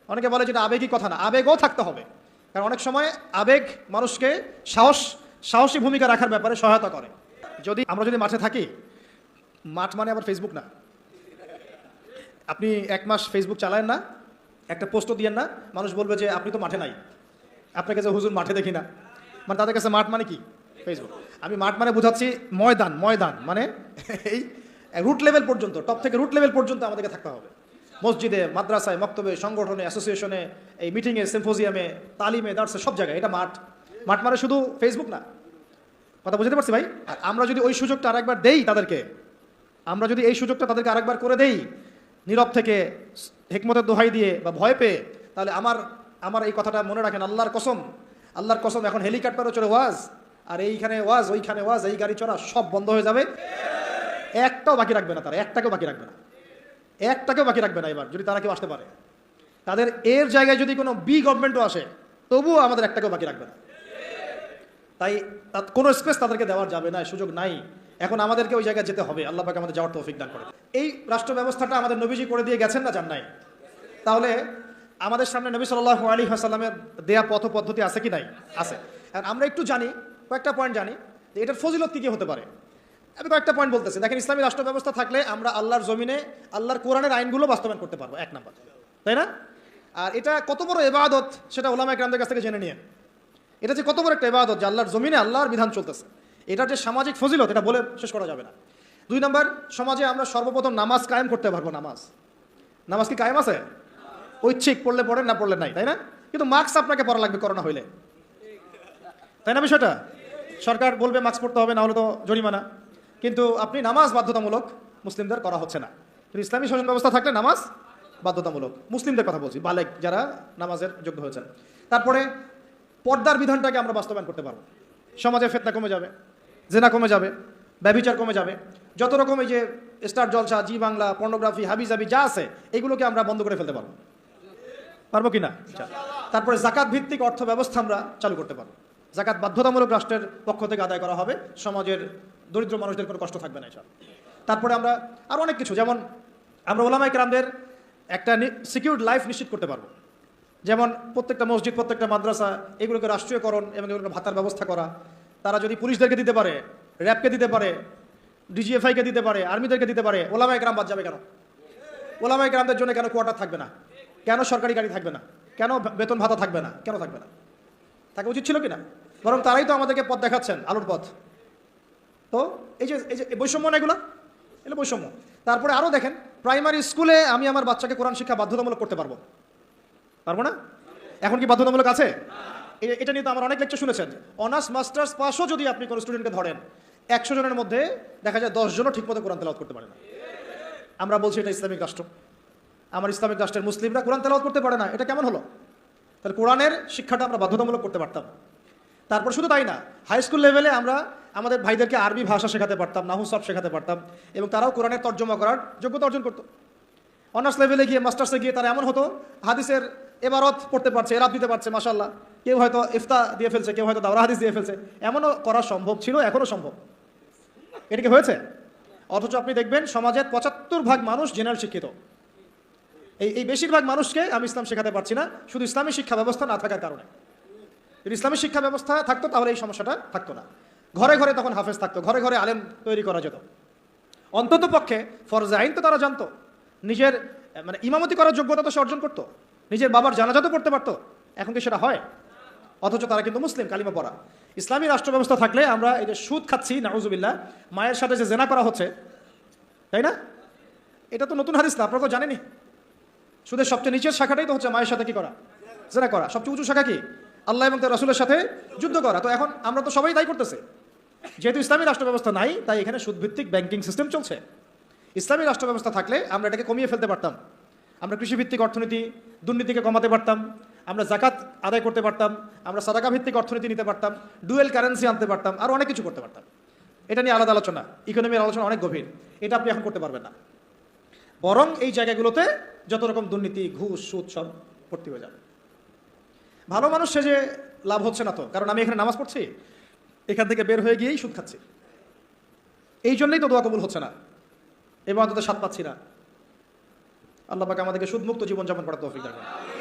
অনেকে বলে যেটা আবেগই কথা না, আবেগও থাকতে হবে, কারণ অনেক সময় আবেগ মানুষকে সাহসী ভূমিকা রাখার ব্যাপারে সহায়তা করে। আমরা যদি মাঠে থাকি, মাঠ মানে আবার ফেসবুক না। আপনি 1 মাস ফেসবুক চালায়েন না, একটা পোস্টও দিয়েন না, মানুষ বলবে যে আপনি তো মাঠে নাই, আপনাকে যে হুজুর মাঠে দেখি না। মানে তাদের কাছে মাঠ মানে কি? ফেসবুক। আমি মাঠ মানে বুঝাচ্ছি ময়দান মানে এই রুট লেভেল পর্যন্ত, টপ থেকে রুট লেভেল পর্যন্ত আমাদেরকে থাকতে হবে। মসজিদে, মাদ্রাসায়, মক্তবে, সংগঠনে, অ্যাসোসিয়েশনে, এই মিটিংয়ে, সিম্পোজিয়ামে, তালিমে, দার্সে, সব জায়গায় এটা মাঠ মানে শুধু ফেসবুক না। কথা বুঝতে পারছি ভাই? আর আমরা যদি ওই সুযোগটা আরেকবার দেই তাদেরকে, আমরা যদি এই সুযোগটা তাদেরকে আরেকবার করে দেই, নীরব থেকে হিকমতের দোহাই দিয়ে বা ভয় পেয়ে, তাহলে আমার এই কথাটা মনে রাখেন, আল্লাহর কসম, এখন হেলিকপ্টারও চলে ওয়াজ, আর এইখানে ওয়াজ, ওইখানে ওয়াজ, এই গাড়ি চড়া সব বন্ধ হয়ে যাবে। একটাও বাকি রাখবে না তারা, একটাকেও বাকি রাখবে না এবার, যদি তারা কেউ আসতে পারে। তাদের এর জায়গায় যদি কোনো গভর্নমেন্টও আসে, তবুও আমাদের একটাকেও বাকি রাখবে না। তাই কোনো স্পেস তাদেরকে দেওয়া যাবে না, সুযোগ নাই। এখন আমাদেরকে ওই জায়গায় যেতে হবে। আল্লাহ পাক আমাদের যাওয়ার তৌফিক দান করে। এই রাষ্ট্র ব্যবস্থাটা আমাদের নবীজি করে দিয়ে গেছেন না, যান নাই? তাহলে আমাদের সামনে নবী সাল্লাল্লাহু আলাইহি ওয়াসাল্লামের দেয়া পথ পদ্ধতি আছে কি নাই? আছে। আর আমরা একটু জানি, কয়েকটা পয়েন্ট জানি যে এটার ফজিলত কি হতে পারে। আমি কয়েকটা পয়েন্ট বলতেছি। দেখেন, ইসলামী রাষ্ট্র ব্যবস্থা থাকলে আমরা আল্লাহর জমিনে আল্লাহর কোরআনের আইনগুলো বাস্তবায়ন করতে পারবো, 1 নাম্বার, তাই না? আর এটা কত বড় ইবাদত সেটা উলামায়ে কেরামদের কাছ থেকে জেনে নিয়ে, এটা যে কত বড় একটা ইবাদত যে আল্লাহর জমিনে আল্লাহর বিধান চলতেছে, এটার যে সামাজিক ফজিলত এটা বলে শেষ করা যাবে না। 2 নাম্বার, সমাজে আমরা সর্বপ্রথম নামাজ কায়েম করতে পারবো। নামাজ কি কায়েম আছে? ঐচ্ছিক, পড়লে পড়েন, না পড়লে নাই, তাই না? কিন্তু মাস্ক আপনাকে পড়া লাগবে করোনা হইলে, তাই না? বিষয়টা সরকার বলবে মাস্ক পড়তে হবে, না হলে তো জরিমানা। কিন্তু আপনি নামাজ বাধ্যতামূলক মুসলিমদের করা হচ্ছে না। কিন্তু ইসলামী শাসন ব্যবস্থা থাকলে নামাজ বাধ্যতামূলক, মুসলিমদের কথা বলছি, বালেগ যারা নামাজের যোগ্য হয়েছেন। তারপরে পর্দার বিধানটাকে আমরা বাস্তবায়ন করতে পারবো। সমাজে ফিতনা কমে যাবে, জেনা কমে যাবে, ব্যভিচার কমে যাবে, যত রকম এই যে স্টার জলসা, জি বাংলা, পর্নোগ্রাফি, হাবিজাবি যা আছে এগুলোকে আমরা বন্ধ করে ফেলতে পারবো কিনা? তারপরে জাকাত ভিত্তিক অর্থ ব্যবস্থা আমরা চালু করতে পারবো। জাকাত বাধ্যতামূলক রাষ্ট্রের পক্ষ থেকে আদায় করা হবে, সমাজের দরিদ্র মানুষদের কোনো কষ্ট থাকবে না। তারপরে আমরা আরও অনেক কিছু, যেমন আমরা উলামায়ে কেরামদের একটা সিকিউরড লাইফ নিশ্চিত করতে পারবো। যেমন প্রত্যেকটা মসজিদ, প্রত্যেকটা মাদ্রাসা এগুলোকে রাষ্ট্রীয়করণ এবং এগুলোকে ভাতার ব্যবস্থা করা। তারা যদি পুলিশদেরকে দিতে পারে, র্যাবকে দিতে পারে, ডিজিএফআইকে দিতে পারে, আর্মিদেরকে দিতে পারে, উলামায়ে কেরাম বাদ যাবে কেন? উলামায়ে কেরামদের জন্য কেন কোয়ার্টার থাকবে না? কেন সরকারি গাড়ি থাকবে না? কেন বেতন ভাতা থাকবে না? কেন থাকবে না? থাকা উচিত ছিল কিনা? বরং তারাই তো আমাদেরকে পথ দেখাচ্ছেন, আলোর পথ। তো এই যে বৈষম্য না, এগুলো বৈষম্য। তারপরে আরও দেখেন, প্রাইমারি স্কুলে আমি আমার বাচ্চাকে কোরআন শিক্ষা বাধ্যতামূলক করতে পারবো না? এখন কি বাধ্যতামূলক আছে? এটা নিয়ে তো আমার অনেক লেকচার শুনেছেন। অনার্স মাস্টার্স পাসও যদি আপনি কোনো স্টুডেন্টকে ধরেন, 100 জনের মধ্যে দেখা যায় 10 জনও ঠিকমতো কোরআন তেলাওয়াত করতে পারে না। আমরা বলছি এটা ইসলামিক রাষ্ট্র, আমার ইসলামিক রাষ্ট্রের মুসলিমরা কোরআন তেলাওয়াত করতে পারে না, এটা কেমন হলো? তাহলে কোরআনের শিক্ষাটা আমরা বাধ্যতামূলক করতে পারতাম। তারপর শুধু তাই না, হাই স্কুল লেভেলে আমরা আমাদের ভাইদেরকে আরবি ভাষা শেখাতে পারতাম, নাহু সরফ শেখাতে পারতাম, এবং তারাও কোরআনের তর্জমা করার যোগ্যতা অর্জন করতো। অনার্স লেভেলে গিয়ে, মাস্টার্সে গিয়ে তারা এমন হতো হাদিসের এবারত পড়তে পারছে, এরাব দিতে পারছে, মাশাআল্লাহ। কেউ হয়তো ইফতা দিয়ে ফেলছে, কেউ হয়তো দাওরা হাদিস দিয়ে ফেলছে। এমনও করা সম্ভব ছিল, এখনও সম্ভব। এটা কি হয়েছে? অথচ আপনি দেখবেন সমাজের 75% মানুষ জেনারেল শিক্ষিত। এই বেশিরভাগ মানুষকে আমি ইসলাম শেখাতে পারছি না, শুধু ইসলামী শিক্ষা ব্যবস্থা না থাকার কারণে। যদি ইসলামী শিক্ষা ব্যবস্থা থাকতো তাহলে এই সমস্যাটা থাকতো না। ঘরে ঘরে তখন হাফেজ থাকতো, ঘরে ঘরে আলেম তৈরি করা যেত। অন্তত পক্ষে ফরজে আইন তো তারা জানতো, নিজের মানে ইমামতি করার যোগ্যতা তো সে অর্জন করতো, নিজের বাবার জানাজা তো পড়তে পারতো। এখন কি সেটা হয়? অথচ তারা কিন্তু মুসলিম, কালিমা পড়া। ইসলামী রাষ্ট্র ব্যবস্থা থাকলে আমরা এই যে সুদ খাচ্ছি, নাউজুবিল্লাহ, মায়ের সাথে যে জেনা করা হচ্ছে, তাই না? এটা তো নতুন হাদিস না, আপনারা তো জানেনই। সুদের সবচেয়ে নিচের শাখাটাই তো হচ্ছে মায়ের সাথে কি করা? জেনা করা। সবচেয়ে উঁচু শাখা কি? আল্লাহ এবং তার রাসূলের সাথে যুদ্ধ করা। তো এখন আমরা তো সবাই তাই করতেছে। যেহেতু ইসলামী রাষ্ট্র ব্যবস্থা নাই, তাই এখানে সুদভিত্তিক ব্যাংকিং সিস্টেম চলছে। ইসলামী রাষ্ট্র ব্যবস্থা থাকলে আমরা এটাকে কমিয়ে ফেলতে পারতাম। আমরা কৃষিভিত্তিক অর্থনীতি, দুর্নীতিকে কমাতে পারতাম, আমরা জাকাত আদায় করতে পারতাম, আমরা সাদাকা ভিত্তিক অর্থনীতি নিতে পারতাম, ডুয়েল কারেন্সি আনতে পারতাম, আরও অনেক কিছু করতে পারতাম। এটা নিয়ে আলাদা আলোচনা, ইকোনমির আলোচনা অনেক গভীর, এটা আপনি এখন করতে পারবেন না। বরং এই জায়গাগুলোতে যত রকম দুর্নীতি, ঘুষ, সুদ সব ভর্তি হয়ে যাবে। ভালো মানুষ সে যে লাভ হচ্ছে না তো, কারণ আমি এখানে নামাজ পড়ছি, এখান থেকে বের হয়ে গিয়েই সুদ খাচ্ছি, এই জন্যই তো দোয়া কবুল হচ্ছে না, এবার অন্তত স্বাদ পাচ্ছি না। আল্লাহ পাক আমাদেরকে সুদমুক্ত জীবনযাপন করার তৌফিক দান করুন।